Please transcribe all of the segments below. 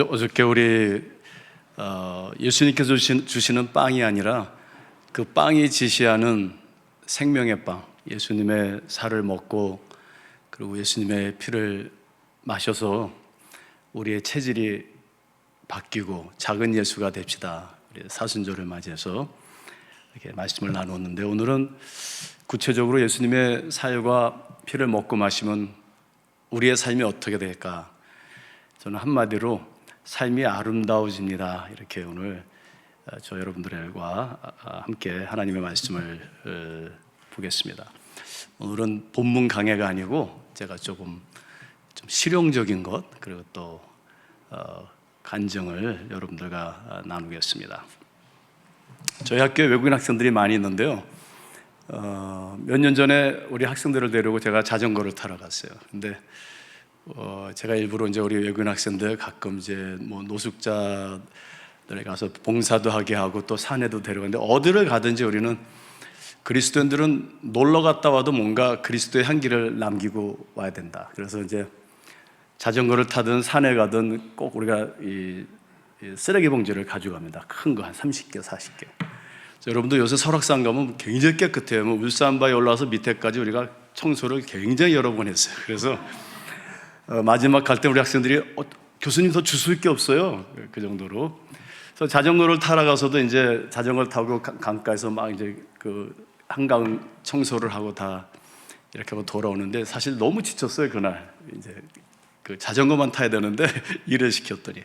어저께 우리 예수님께서 주시는 빵이 아니라 그 빵이 지시하는 생명의 빵, 예수님의 살을 먹고 그리고 예수님의 피를 마셔서 우리의 체질이 바뀌고 작은 예수가 됩시다. 우리 사순절을 맞이해서 이렇게 말씀을 나누었는데, 오늘은 구체적으로 예수님의 살과 피를 먹고 마시면 우리의 삶이 어떻게 될까? 저는 한마디로 삶이 아름다워집니다. 이렇게 오늘 저 여러분들과 함께 하나님의 말씀을 보겠습니다. 오늘은 본문 강해가 아니고 제가 좀 실용적인 것, 그리고 또 간증을 여러분들과 나누겠습니다. 저희 학교에 외국인 학생들이 많이 있는데요. 몇 년 전에 우리 학생들을 데리고 제가 자전거를 타러 갔어요. 근데 제가 일부러 이제 우리 외국인 학생들 가끔 이제 뭐 노숙자들에 가서 봉사도 하게 하고 또 산에도 데려가는데, 어디를 가든지 우리는 그리스도인들은 놀러 갔다 와도 뭔가 그리스도의 향기를 남기고 와야 된다. 그래서 이제 자전거를 타든 산에 가든 꼭 우리가 이 쓰레기 봉지를 가져갑니다. 큰 거 한 30개, 40개. 여러분도 요새 설악산 가면 굉장히 깨끗해요. 뭐 울산바에 올라와서 밑에까지 우리가 청소를 굉장히 여러 번 했어요. 그래서 마지막 갈 때 우리 학생들이 교수님 더 주술 게 없어요. 그 정도로. 그래서 자전거를 타러 가서도 이제 자전거를 타고 강가에서 막 이제 그 한강 청소를 하고 다 이렇게 하고 돌아오는데, 사실 너무 지쳤어요. 그날 이제 그 자전거만 타야 되는데 일을 시켰더니,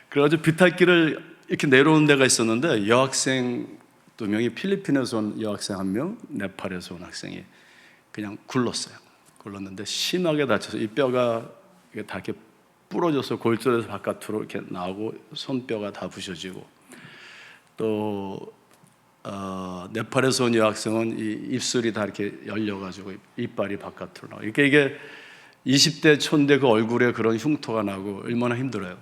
그래가지고 비탈길을 이렇게 내려오는 데가 있었는데 여학생 2명이, 필리핀에서 온 여학생 1명, 네팔에서 온 학생이 그냥 굴렀는데 심하게 다쳐서 이 뼈가 다 이렇게 부러져서 골절에서 바깥으로 이렇게 나오고 손뼈가 다 부셔지고, 또 네팔에서 온 여학생은 이 입술이 다 이렇게 열려가지고 이빨이 바깥으로 나오고, 이게 20대 초인데 그 얼굴에 그런 흉터가 나고 얼마나 힘들어요.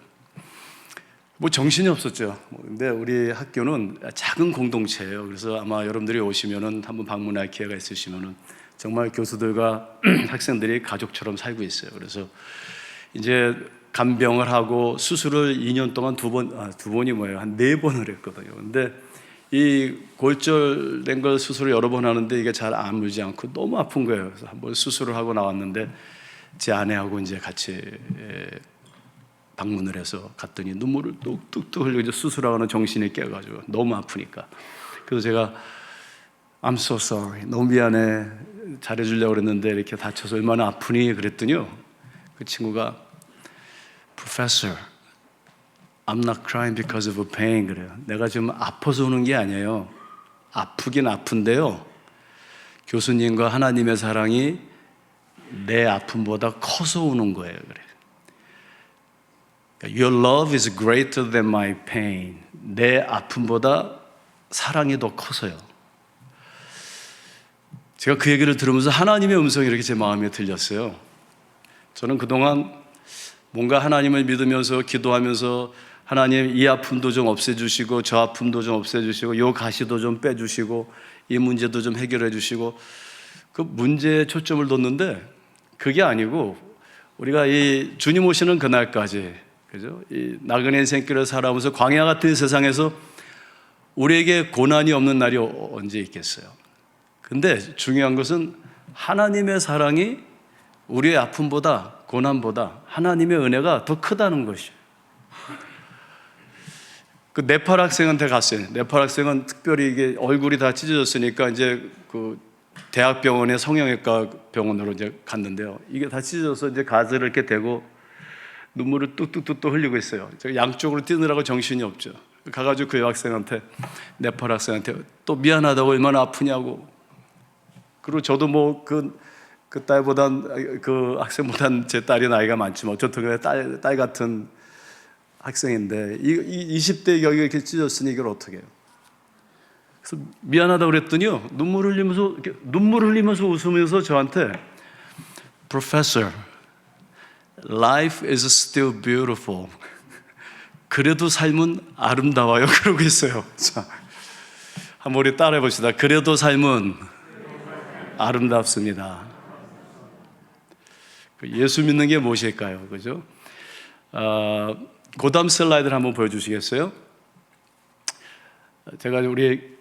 뭐 정신이 없었죠. 근데 우리 학교는 작은 공동체예요. 그래서 아마 여러분들이 오시면은 한번 방문할 기회가 있으시면은 정말 교수들과 학생들이 가족처럼 살고 있어요. 그래서 이제 간병을 하고 수술을 2년 동안 두 번이 뭐예요? 한 4번을 했거든요. 근데 이 골절된 걸 수술을 여러 번 하는데 이게 잘 아물지 않고 너무 아픈 거예요. 그래서 한번 수술을 하고 나왔는데 제 아내하고 이제 같이 방문을 해서 갔더니 눈물을 뚝뚝뚝 흘리고 이제 수술하고는 정신이 깨가지고 너무 아프니까. 그래서 제가 I'm so sorry, 너무 미안해, 잘해주려고 그랬는데 이렇게 다쳐서 얼마나 아프니? 그랬더니요, 그 친구가 Professor, I'm not crying because of pain. 그래요. 내가 지금 아파서 우는 게 아니에요. 아프긴 아픈데요, 교수님과 하나님의 사랑이 내 아픔보다 커서 우는 거예요. 그래. Your love is greater than my pain. 내 아픔보다 사랑이 더 커서요. 제가 그 얘기를 들으면서 하나님의 음성이 이렇게 제 마음에 들렸어요. 저는 그동안 뭔가 하나님을 믿으면서 기도하면서, 하나님 이 아픔도 좀 없애주시고 저 아픔도 좀 없애주시고 요 가시도 좀 빼주시고 이 문제도 좀 해결해 주시고, 그 문제에 초점을 뒀는데 그게 아니고 우리가 이 주님 오시는 그날까지, 그죠? 이 나그네 인생길을 살아오면서 광야 같은 세상에서 우리에게 고난이 없는 날이 언제 있겠어요? 근데 중요한 것은 하나님의 사랑이 우리의 아픔보다, 고난보다 하나님의 은혜가 더 크다는 것이에요. 그 네팔 학생한테 갔어요. 네팔 학생은 특별히 이게 얼굴이 다 찢어졌으니까 이제 그 대학병원의 성형외과 병원으로 이제 갔는데요. 이게 다 찢어져서 이제 가지를 이렇게 대고 눈물을 뚝뚝뚝 흘리고 있어요. 제가 양쪽으로 뛰느라고 정신이 없죠. 가가지고 그 여학생한테, 네팔 학생한테 또 미안하다고, 얼마나 아프냐고. 그리고 저도 뭐 그 딸보단, 그 학생보단 제 딸이 나이가 많지만 어쨌든 딸 같은 학생인데 이 20대 여기 이렇게 찢었으니 이걸 어떻게 해요? 그래서 미안하다고 그랬더니요, 눈물 흘리면서 웃으면서 저한테 Professor, Life is still beautiful. 그래도 삶은 아름다워요. 그러고 있어요. 자, 한번 우리 따라해 봅시다. 그래도 삶은 아름답습니다. 예수 믿는 게 무엇일까요? 그죠? 그 다음 슬라이드를 한번 보여주시겠어요? 제가 우리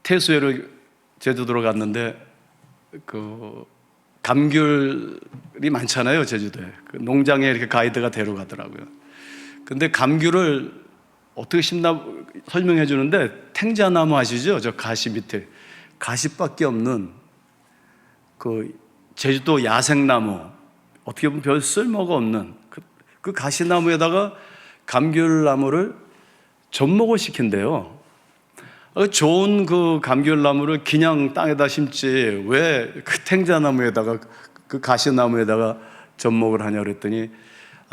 태수회를 제주도로 갔는데 그 감귤이 많잖아요, 제주도에. 그 농장에 이렇게 가이드가 데려가더라고요. 근데 감귤을 어떻게 심나 설명해 주는데, 탱자나무 아시죠? 저 가시 밑에 가시밖에 없는 그 제주도 야생나무, 어떻게 보면 별 쓸모가 없는 그 가시나무에다가 감귤나무를 접목을 시킨대요. 좋은 그 감귤나무를 그냥 땅에다 심지 왜 그 탱자나무에다가 그 가시나무에다가 접목을 하냐 그랬더니,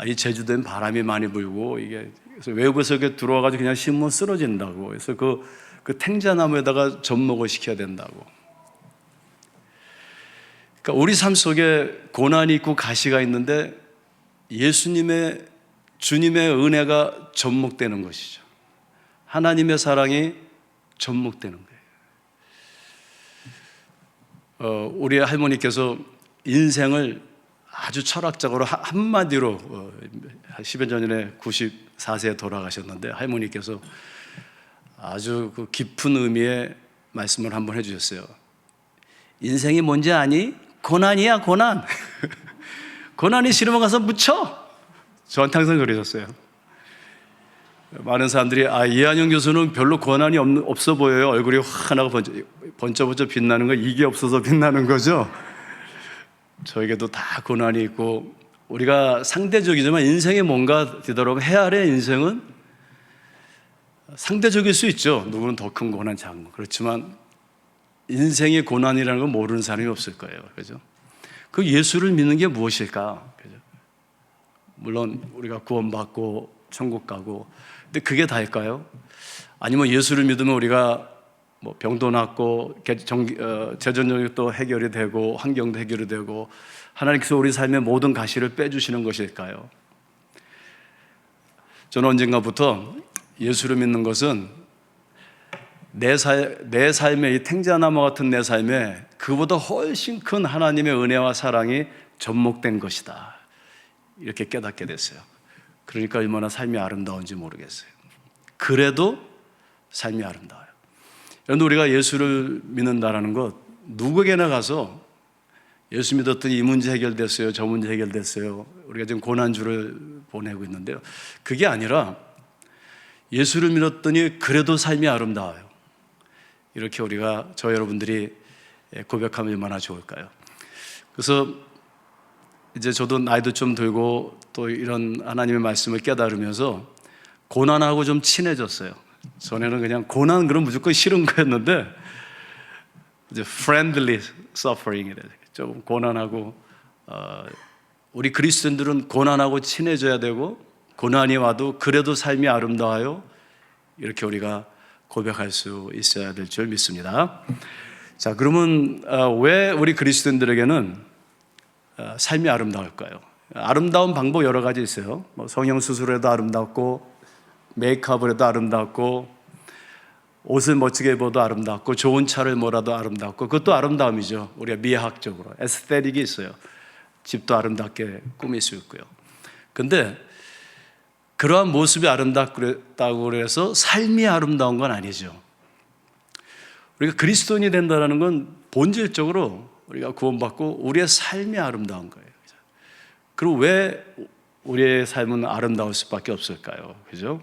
이 제주도엔 바람이 많이 불고 이게 그래서 외부에서 이렇게 들어와가지고 그냥 심으면 쓰러진다고. 그래서 그 탱자나무에다가 접목을 시켜야 된다고. 그러니까 우리 삶 속에 고난이 있고 가시가 있는데 주님의 은혜가 접목되는 것이죠. 하나님의 사랑이 접목되는 거예요. 우리 할머니께서 인생을 아주 철학적으로 한마디로 10여 년 전에 94세에 돌아가셨는데, 할머니께서 아주 그 깊은 의미의 말씀을 한번 해주셨어요. 인생이 뭔지 아니? 고난이야, 고난. 고난이 싫으면 가서 묻혀. 저한테 항상 그러셨어요. 많은 사람들이 이한영 교수는 별로 고난이 없어 보여요. 얼굴이 환하고 번쩍번쩍 빛나는 거, 이게 없어서 빛나는 거죠. 저에게도 다 고난이 있고, 우리가 상대적이지만 인생에 뭔가 되도록 헤아려. 인생은 상대적일 수 있죠. 누구는 더 큰 고난, 작은 거. 그렇지만 인생의 고난이라는 건 모르는 사람이 없을 거예요. 그죠? 그 예수를 믿는 게 무엇일까? 그죠? 물론 우리가 구원받고 천국 가고, 근데 그게 다일까요? 아니면 예수를 믿으면 우리가 뭐 병도 낫고 재정적도 해결이 되고 환경도 해결이 되고 하나님께서 우리 삶의 모든 가시를 빼주시는 것일까요? 저는 언젠가부터 예수를 믿는 것은 내 삶의 이 탱자나무 같은 내 삶에 그보다 훨씬 큰 하나님의 은혜와 사랑이 접목된 것이다, 이렇게 깨닫게 됐어요. 그러니까 얼마나 삶이 아름다운지 모르겠어요. 그래도 삶이 아름다워요. 여러분, 우리가 예수를 믿는다라는 것, 누구에게나 가서 예수 믿었더니 이 문제 해결됐어요, 저 문제 해결됐어요, 우리가 지금 고난주를 보내고 있는데요, 그게 아니라 예수를 믿었더니 그래도 삶이 아름다워요, 이렇게 우리가, 저 여러분들이 고백하면 얼마나 좋을까요? 그래서 이제 저도 나이도 좀 들고 또 이런 하나님의 말씀을 깨달으면서 고난하고 좀 친해졌어요. 전에는 그냥 고난 그럼 무조건 싫은 거였는데, 이제 friendly suffering이래. 좀 고난하고, 우리 그리스도인들은 고난하고 친해져야 되고, 고난이 와도 그래도 삶이 아름다워요, 이렇게 우리가 고백할 수 있어야 될 줄 믿습니다. 자, 그러면 왜 우리 그리스도인들에게는 삶이 아름다울까요? 아름다운 방법 여러 가지 있어요. 뭐 성형 수술해도 아름답고, 메이크업을 해도 아름답고, 옷을 멋지게 입어도 아름답고, 좋은 차를 몰아도 아름답고, 그것도 아름다움이죠. 우리가 미학적으로 에스테틱이 있어요. 집도 아름답게 꾸밀 수 있고요. 근데 그러한 모습이 아름답다고 해서 삶이 아름다운 건 아니죠. 우리가 그리스도인이 된다는 건 본질적으로 우리가 구원받고 우리의 삶이 아름다운 거예요. 그리고 왜 우리의 삶은 아름다울 수밖에 없을까요? 그죠?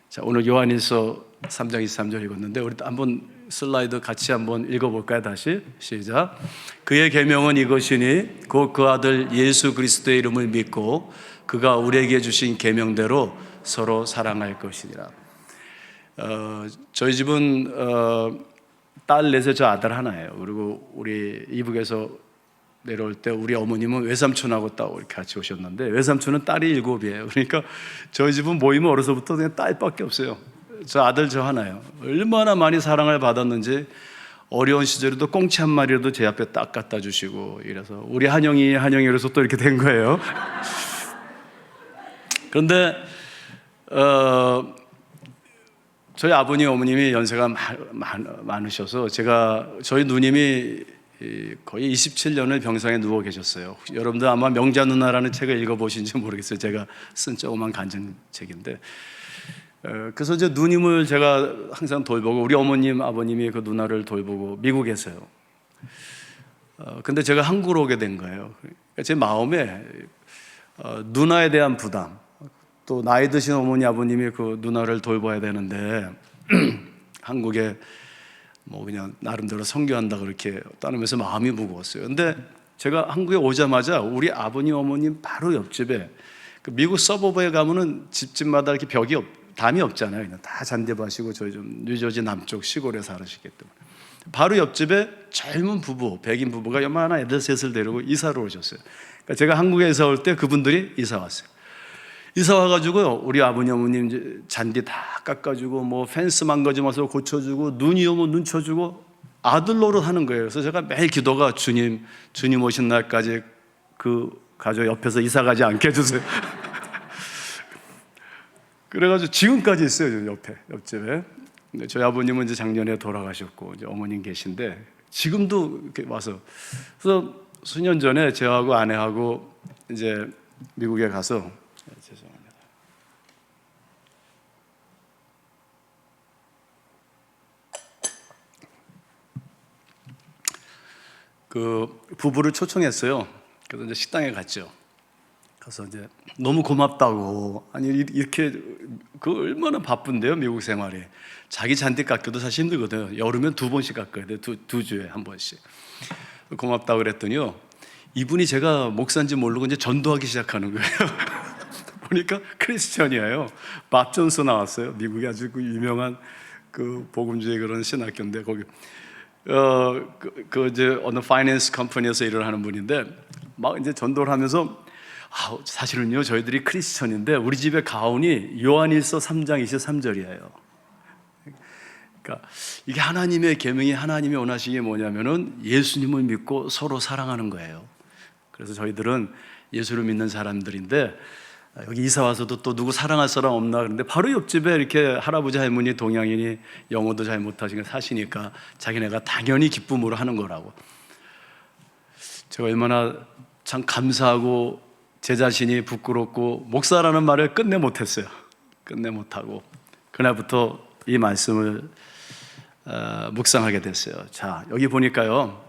자, 오늘 요한일서 3장 23절 읽었는데, 우리 한번 슬라이드 같이 한번 읽어볼까요? 다시 시작. 그의 계명은 이것이니 곧 그 아들 예수 그리스도의 이름을 믿고 그가 우리에게 주신 계명대로 서로 사랑할 것이니라. 저희 집은 딸 넷에 저 아들 하나예요. 그리고 우리 이북에서 내려올 때 우리 어머님은 외삼촌하고 딱 이렇게 같이 오셨는데, 외삼촌은 딸이 7이에요. 그러니까 저희 집은 모이면 어려서부터 그냥 딸밖에 없어요. 저 아들 저 하나예요. 얼마나 많이 사랑을 받았는지, 어려운 시절에도 꽁치 한 마리라도 제 앞에 딱 갖다 주시고, 이래서 우리 한영이 그래서 또 이렇게 된 거예요. 그런데 저희 아버님 어머님이 연세가 많으셔서 저희 누님이 거의 27년을 병상에 누워 계셨어요. 여러분들 아마 명자 누나라는 책을 읽어보신지 모르겠어요. 제가 쓴 조그만 간증책인데, 그래서 이제 누님을 제가 항상 돌보고, 우리 어머님, 아버님이 그 누나를 돌보고 미국에서요. 근데 제가 한국으로 오게 된 거예요. 그러니까 제 마음에 누나에 대한 부담, 또 나이 드신 어머니, 아버님이 그 누나를 돌봐야 되는데 한국에 뭐 그냥 나름대로 선교한다 그렇게 따르면서 마음이 무거웠어요. 근데 제가 한국에 오자마자 우리 아버님, 어머님 바로 옆집에, 그 미국 서버브에 가면은 집집마다 이렇게 담이 없잖아요. 그냥 다 잔디밭이고, 저희 좀 뉴저지 남쪽 시골에 살으시기 때문에 바로 옆집에 젊은 부부, 백인 부부가 요만한 애들 셋을 데리고 이사를 오셨어요. 그러니까 제가 한국에 이사 올 때 그분들이 이사 왔어요. 이사 와가지고요, 우리 아버님, 어머님 이제 잔디 다 깎아주고, 뭐 펜스 망가지면서 고쳐주고, 눈이 오면 눈 쳐주고, 아들 노릇 하는 거예요. 그래서 제가 매일 기도가, 주님 오신 날까지 그 가족 옆에서 이사 가지 않게 해주세요. 그래가지고 지금까지 있어요, 옆집에. 근데 저희 아버님은 이제 작년에 돌아가셨고, 이제 어머님 계신데, 지금도 이렇게 와서. 그래서 수년 전에 저하고 아내하고 이제 미국에 가서, 죄송합니다. 그 부부를 초청했어요. 그래서 이제 식당에 갔죠. 가서 이제 너무 고맙다고, 아니 이렇게 그 얼마나 바쁜데요, 미국 생활이. 자기 잔디 깎기도 사실 힘들거든요. 여름엔 2번씩 깎아야 돼, 두 주에 1번씩. 고맙다고 그랬더니요, 이분이 제가 목사인지 모르고 이제 전도하기 시작하는 거예요. 보니까 크리스천이에요. 밥 존스 나왔어요. 미국에 아주 그 유명한 그 복음주의 그런 신학교인데, 거기 이제 어느 파이낸스 컴퍼니에서 일을 하는 분인데, 막 이제 전도를 하면서, 사실은요, 저희들이 크리스천인데 우리 집의 가훈이 요한일서 3장 23절이에요. 그러니까 이게 하나님의 계명이, 하나님이 원하시는 게 뭐냐면은 예수님을 믿고 서로 사랑하는 거예요. 그래서 저희들은 예수를 믿는 사람들인데, 여기 이사 와서도 또 누구 사랑할 사람 없나 그런데, 바로 옆집에 이렇게 할아버지 할머니 동양인이 영어도 잘 못하시니까 사시니까 자기네가 당연히 기쁨으로 하는 거라고. 제가 얼마나 참 감사하고 제 자신이 부끄럽고, 목사라는 말을 끝내 못했어요. 끝내 못하고 그날부터 이 말씀을 묵상하게 됐어요. 자, 여기 보니까요,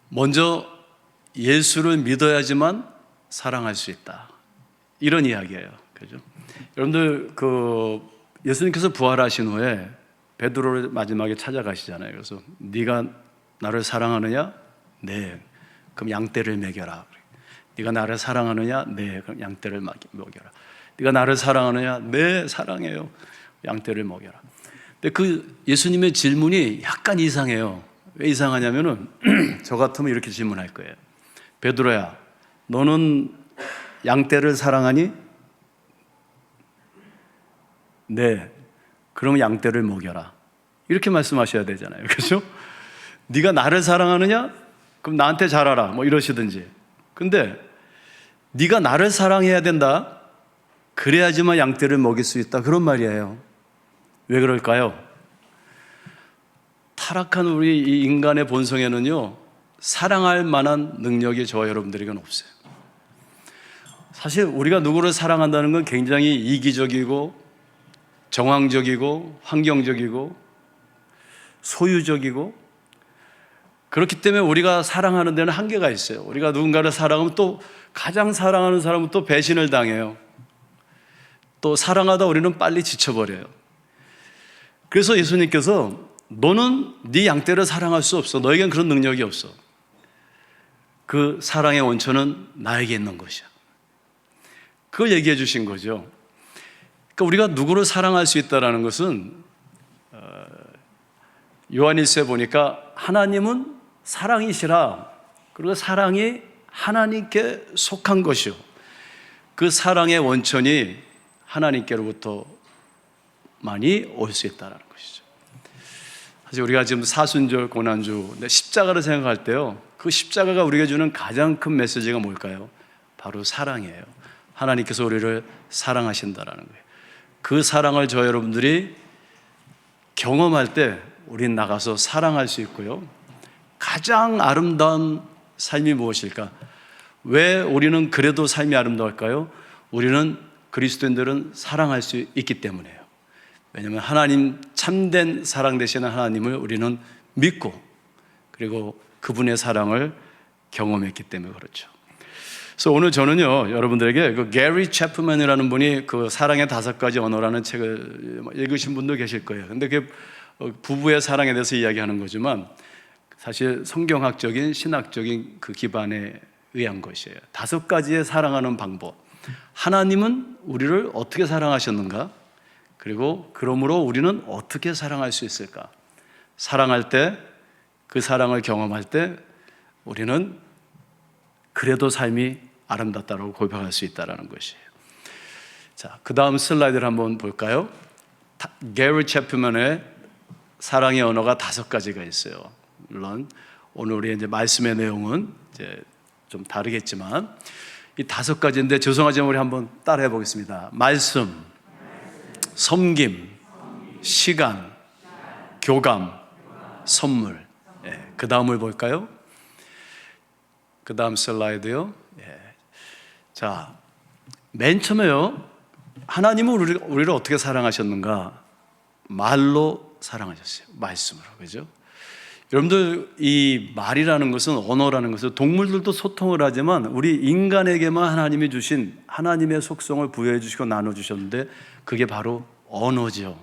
먼저 예수를 믿어야지만 사랑할 수 있다, 이런 이야기예요. 그죠? 여러분들 예수님께서 부활하신 후에 베드로를 마지막에 찾아가시잖아요. 그래서 네가 나를 사랑하느냐? 네. 그럼 양떼를 먹여라. 네가 나를 사랑하느냐? 네. 그럼 양떼를 먹여라. 네가 나를 사랑하느냐? 네, 사랑해요. 양떼를 먹여라. 근데 그 예수님의 질문이 약간 이상해요. 왜 이상하냐면은 저 같으면 이렇게 질문할 거예요. 베드로야, 너는 양떼를 사랑하니? 네. 그럼 양떼를 먹여라. 이렇게 말씀하셔야 되잖아요. 그렇죠? 네가 나를 사랑하느냐? 그럼 나한테 잘하라. 뭐 이러시든지. 근데 네가 나를 사랑해야 된다. 그래야지만 양떼를 먹일 수 있다. 그런 말이에요. 왜 그럴까요? 타락한 우리 이 인간의 본성에는요, 사랑할 만한 능력이 저와 여러분들에게는 없어요. 사실 우리가 누구를 사랑한다는 건 굉장히 이기적이고 정황적이고 환경적이고 소유적이고, 그렇기 때문에 우리가 사랑하는 데는 한계가 있어요. 우리가 누군가를 사랑하면 또 가장 사랑하는 사람은 또 배신을 당해요. 또 사랑하다 우리는 빨리 지쳐버려요. 그래서 예수님께서 너는 네 양떼를 사랑할 수 없어. 너에겐 그런 능력이 없어. 그 사랑의 원천은 나에게 있는 것이야. 그걸 얘기해 주신 거죠. 그러니까 우리가 누구를 사랑할 수 있다는 것은, 요한일서에 보니까 하나님은 사랑이시라. 그리고 사랑이 하나님께 속한 것이요, 그 사랑의 원천이 하나님께로부터 많이 올 수 있다는 것이죠. 사실 우리가 지금 사순절 고난주 십자가를 생각할 때요, 그 십자가가 우리에게 주는 가장 큰 메시지가 뭘까요? 바로 사랑이에요. 하나님께서 우리를 사랑하신다는 거예요. 그 사랑을 저 여러분들이 경험할 때 우린 나가서 사랑할 수 있고요, 가장 아름다운 삶이 무엇일까? 왜 우리는 그래도 삶이 아름다울까요? 우리는 그리스도인들은 사랑할 수 있기 때문이에요. 왜냐하면 하나님, 참된 사랑 되시는 하나님을 우리는 믿고 그리고 그분의 사랑을 경험했기 때문에 그렇죠. 그래서 오늘 저는요, 여러분들에게 그 게리 채프맨이라는 분이 그 사랑의 5가지 언어라는 책을 읽으신 분도 계실 거예요. 근데 그 부부의 사랑에 대해서 이야기하는 거지만 사실 성경학적인 신학적인 그 기반에 의한 것이에요. 5가지의 사랑하는 방법. 하나님은 우리를 어떻게 사랑하셨는가? 그리고 그러므로 우리는 어떻게 사랑할 수 있을까? 사랑할 때, 그 사랑을 경험할 때 우리는 그래도 삶이 아름답다고 고백할 수 있다는 것이에요. 자, 그 다음 슬라이드를 한번 볼까요? 게리 채프맨의 사랑의 언어가 5가지가 있어요. 물론 오늘 우리 이제 말씀의 내용은 이제 좀 다르겠지만 이 5가지인데 죄송하지만 우리 한번 따라해 보겠습니다. 말씀, 섬김, 시간, 교감, 선물. 그 다음을 볼까요? 그 다음 슬라이드요. 자, 맨 처음에요. 하나님은 우리를 어떻게 사랑하셨는가? 말로 사랑하셨어요. 말씀으로. 그죠? 여러분들, 이 말이라는 것은, 언어라는 것은 동물들도 소통을 하지만 우리 인간에게만 하나님이 주신 하나님의 속성을 부여해 주시고 나눠주셨는데 그게 바로 언어죠.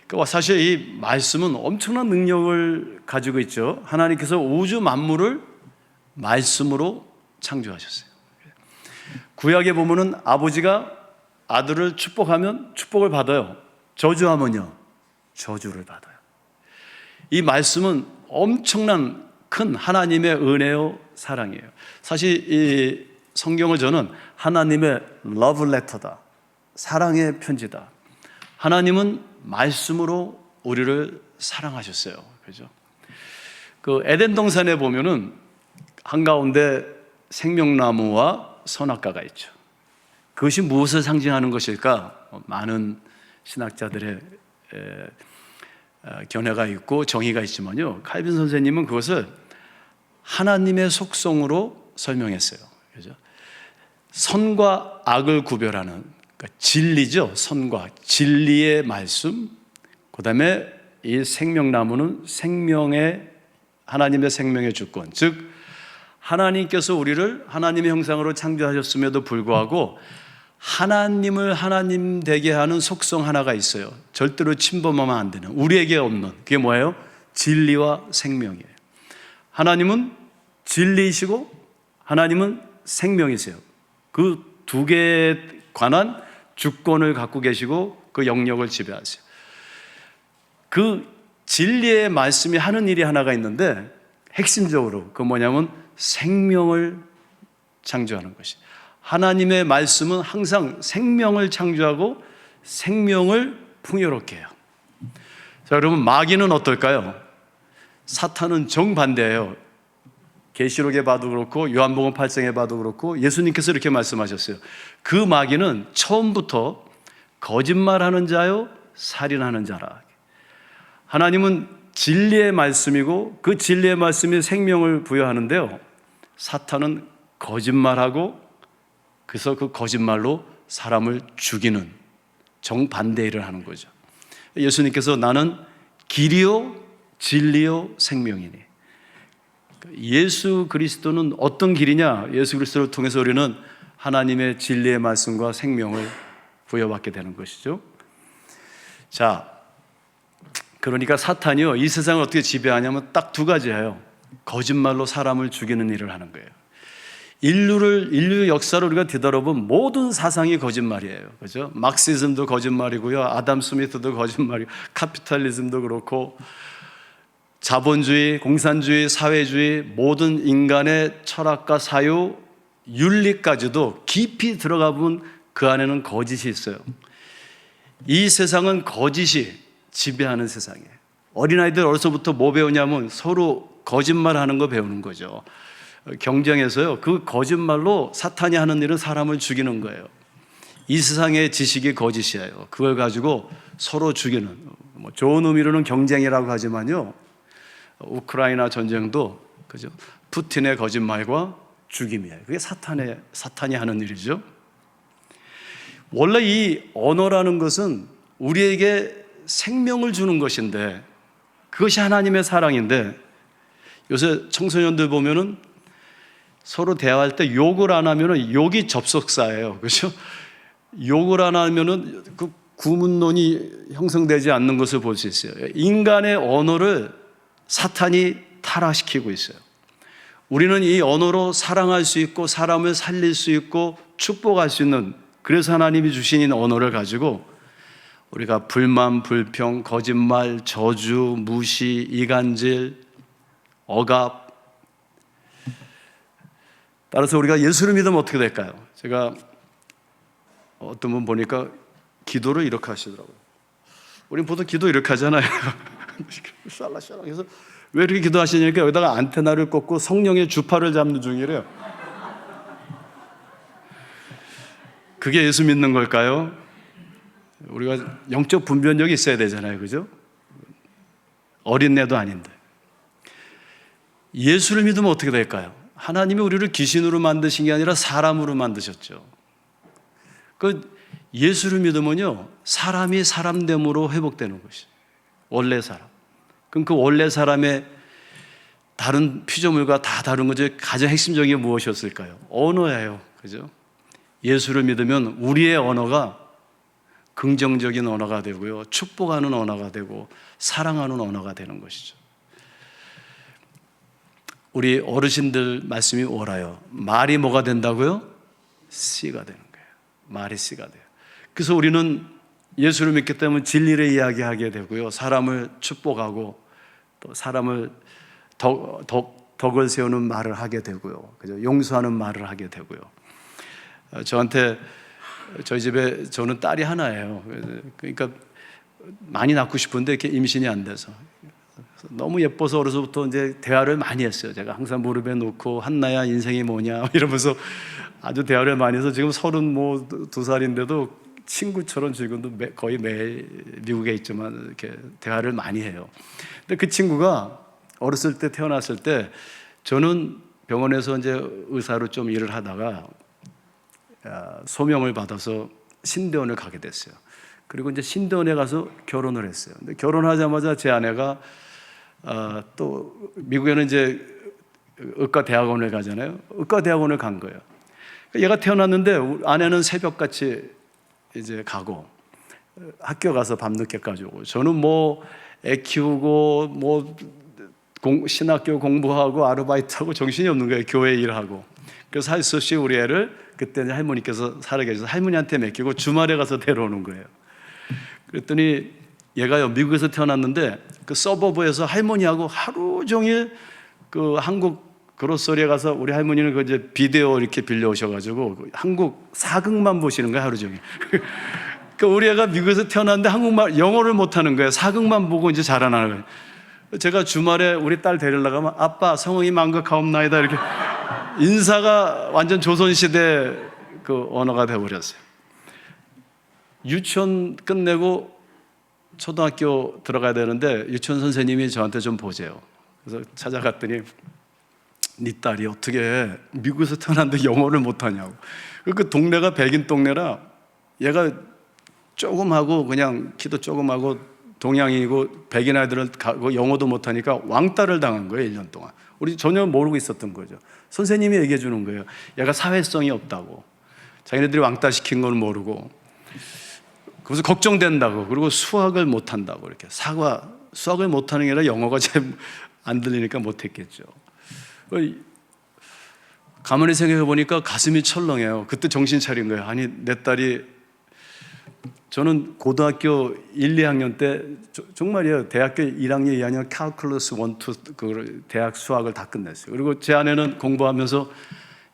그러니까 사실 이 말씀은 엄청난 능력을 가지고 있죠. 하나님께서 우주 만물을 말씀으로 창조하셨어요. 구약에 보면은 아버지가 아들을 축복하면 축복을 받아요. 저주하면요, 저주를 받아요. 이 말씀은 엄청난 큰 하나님의 은혜요, 사랑이에요. 사실 이 성경을 저는 하나님의 러브 레터다, 사랑의 편지다. 하나님은 말씀으로 우리를 사랑하셨어요. 그죠? 그 에덴 동산에 보면은 한가운데 생명나무와 선악과가 있죠. 그것이 무엇을 상징하는 것일까? 많은 신학자들의 견해가 있고 정의가 있지만요, 칼빈 선생님은 그것을 하나님의 속성으로 설명했어요. 그죠? 선과 악을 구별하는, 그러니까 진리죠. 선과 진리의 말씀. 그 다음에 이 생명나무는 하나님의 생명의 주권, 즉 하나님께서 우리를 하나님의 형상으로 창조하셨음에도 불구하고 하나님을 하나님 되게 하는 속성 하나가 있어요. 절대로 침범하면 안 되는, 우리에게 없는. 그게 뭐예요? 진리와 생명이에요. 하나님은 진리이시고 하나님은 생명이세요. 그 2개에 관한 주권을 갖고 계시고 그 영역을 지배하세요. 그 진리의 말씀이 하는 일이 하나가 있는데 핵심적으로 그 뭐냐면 생명을 창조하는 것이. 하나님의 말씀은 항상 생명을 창조하고 생명을 풍요롭게 해요. 자, 여러분, 마귀는 어떨까요? 사탄은 정반대예요. 계시록에 봐도 그렇고 요한복음 8장에 봐도 그렇고 예수님께서 이렇게 말씀하셨어요. 그 마귀는 처음부터 거짓말하는 자요, 살인하는 자라. 하나님은 진리의 말씀이고 그 진리의 말씀이 생명을 부여하는데요, 사탄은 거짓말하고 그래서 그 거짓말로 사람을 죽이는 정반대 일을 하는 거죠. 예수님께서 나는 길이요 진리요 생명이니. 예수 그리스도는 어떤 길이냐? 예수 그리스도를 통해서 우리는 하나님의 진리의 말씀과 생명을 부여받게 되는 것이죠. 자, 그러니까 사탄이요, 이 세상을 어떻게 지배하냐면 딱 2가지예요. 거짓말로 사람을 죽이는 일을 하는 거예요. 인류 역사를 우리가 뒤돌아보면 모든 사상이 거짓말이에요. 그죠? 막시즘도 거짓말이고요, 아담 스미스도 거짓말이고, 카피탈리즘도 그렇고, 자본주의, 공산주의, 사회주의, 모든 인간의 철학과 사유, 윤리까지도 깊이 들어가 보면 그 안에는 거짓이 있어요. 이 세상은 거짓이 지배하는 세상이에요. 어린아이들 어려서부터 뭐 배우냐면 서로 거짓말하는 거 배우는 거죠. 경쟁에서요, 그 거짓말로 사탄이 하는 일은 사람을 죽이는 거예요. 이 세상의 지식이 거짓이에요. 그걸 가지고 서로 죽이는, 좋은 의미로는 경쟁이라고 하지만요, 우크라이나 전쟁도 그죠? 푸틴의 거짓말과 죽임이에요. 그게 사탄이 하는 일이죠. 원래 이 언어라는 것은 우리에게 생명을 주는 것인데, 그것이 하나님의 사랑인데, 요새 청소년들 보면은 서로 대화할 때 욕을 안 하면은 욕이 접속사예요. 그렇죠? 욕을 안 하면은 그 구문론이 형성되지 않는 것을 볼 수 있어요. 인간의 언어를 사탄이 타락시키고 있어요. 우리는 이 언어로 사랑할 수 있고 사람을 살릴 수 있고 축복할 수 있는, 그래서 하나님이 주신 언어를 가지고 우리가 불만, 불평, 거짓말, 저주, 무시, 이간질, 억압, 따라서 우리가 예수를 믿으면 어떻게 될까요? 제가 어떤 분 보니까 기도를 이렇게 하시더라고요. 우린 보통 기도 이렇게 하잖아요. 샬라샬라. 그래서 왜 이렇게 기도하시냐니까 여기다가 안테나를 꽂고 성령의 주파를 잡는 중이래요. 그게 예수 믿는 걸까요? 우리가 영적 분별력이 있어야 되잖아요. 그죠? 어린애도 아닌데. 예수를 믿으면 어떻게 될까요? 하나님이 우리를 귀신으로 만드신 게 아니라 사람으로 만드셨죠. 그 예수를 믿으면요, 사람이 사람됨으로 회복되는 것이에요. 원래 사람. 그럼 그 원래 사람의 다른 피조물과 다 다른 거죠. 가장 핵심적인 게 무엇이었을까요? 언어예요. 그죠? 예수를 믿으면 우리의 언어가 긍정적인 언어가 되고요, 축복하는 언어가 되고 사랑하는 언어가 되는 것이죠. 우리 어르신들 말씀이 옳아요. 말이 뭐가 된다고요? 씨가 되는 거예요. 말이 씨가 돼요. 그래서 우리는 예수를 믿기 때문에 진리를 이야기하게 되고요, 사람을 축복하고 또 사람을 덕을 세우는 말을 하게 되고요, 그죠? 용서하는 말을 하게 되고요. 저희 집에 저는 딸이 하나예요. 그러니까 많이 낳고 싶은데 이렇게 임신이 안 돼서 너무 예뻐서 어려서부터 이제 대화를 많이 했어요. 제가 항상 무릎에 놓고 한나야 인생이 뭐냐 이러면서 아주 대화를 많이 해서 지금 32살인데도 친구처럼 지금도 거의 매일 미국에 있지만 이렇게 대화를 많이 해요. 근데 그 친구가 어렸을 때, 태어났을 때 저는 병원에서 이제 의사로 좀 일을 하다가 소명을 받아서 신대원을 가게 됐어요. 그리고 이제 신대원에 가서 결혼을 했어요. 근데 결혼하자마자 제 아내가 또 미국에는 이제 의과 대학원을 가잖아요. 의과 대학원을 간 거예요. 얘가 태어났는데 아내는 새벽같이 이제 가고 학교 가서 밤늦게까지 오고, 저는 뭐 애 키우고 뭐 신학교 공부하고 아르바이트하고 정신이 없는 거예요. 교회 일하고. 그래서 할 수 없이 우리 애를 그때는 할머니께서 살아계셔서 할머니한테 맡기고 주말에 가서 데려오는 거예요. 그랬더니 얘가요, 미국에서 태어났는데 그 서버브에서 할머니하고 하루 종일 그 한국 그로서리에 가서, 우리 할머니는 그 이제 비디오 이렇게 빌려오셔가지고 한국 사극만 보시는 거예요, 하루 종일. 그 우리 애가 미국에서 태어났는데 한국말, 영어를 못하는 거예요. 사극만 보고 이제 자라나는 거예요. 제가 주말에 우리 딸 데리러 가면 아빠 성흥이 만극하옵나이다 이렇게 인사가 완전 조선시대 그 언어가 되어버렸어요. 유치원 끝내고 초등학교 들어가야 되는데 유치원 선생님이 저한테 좀 보세요. 그래서 찾아갔더니 네 딸이 어떻게 미국에서 태어났는데 영어를 못하냐고. 그 동네가 백인 동네라 얘가 조금하고 그냥 키도 조금하고 동양이고 백인 아이들은 영어도 못하니까 왕따를 당한 거예요. 1년 동안. 우리 전혀 모르고 있었던 거죠. 선생님이 얘기해 주는 거예요. 얘가 사회성이 없다고, 자기네들이 왕따 시킨 건 모르고, 그래서 걱정된다고, 그리고 수학을 못한다고. 이렇게 수학을 못하는 게 아니라 영어가 잘 안 들리니까 못했겠죠. 가만히 생각해 보니까 가슴이 철렁해요. 그때 정신 차린 거예요. 아니, 내 딸이, 저는 고등학교 1, 2학년 때 정말이에요, 대학교 1학년, 2학년 calculus 1, 2 그 대학 수학을 다 끝냈어요. 그리고 제 아내는 공부하면서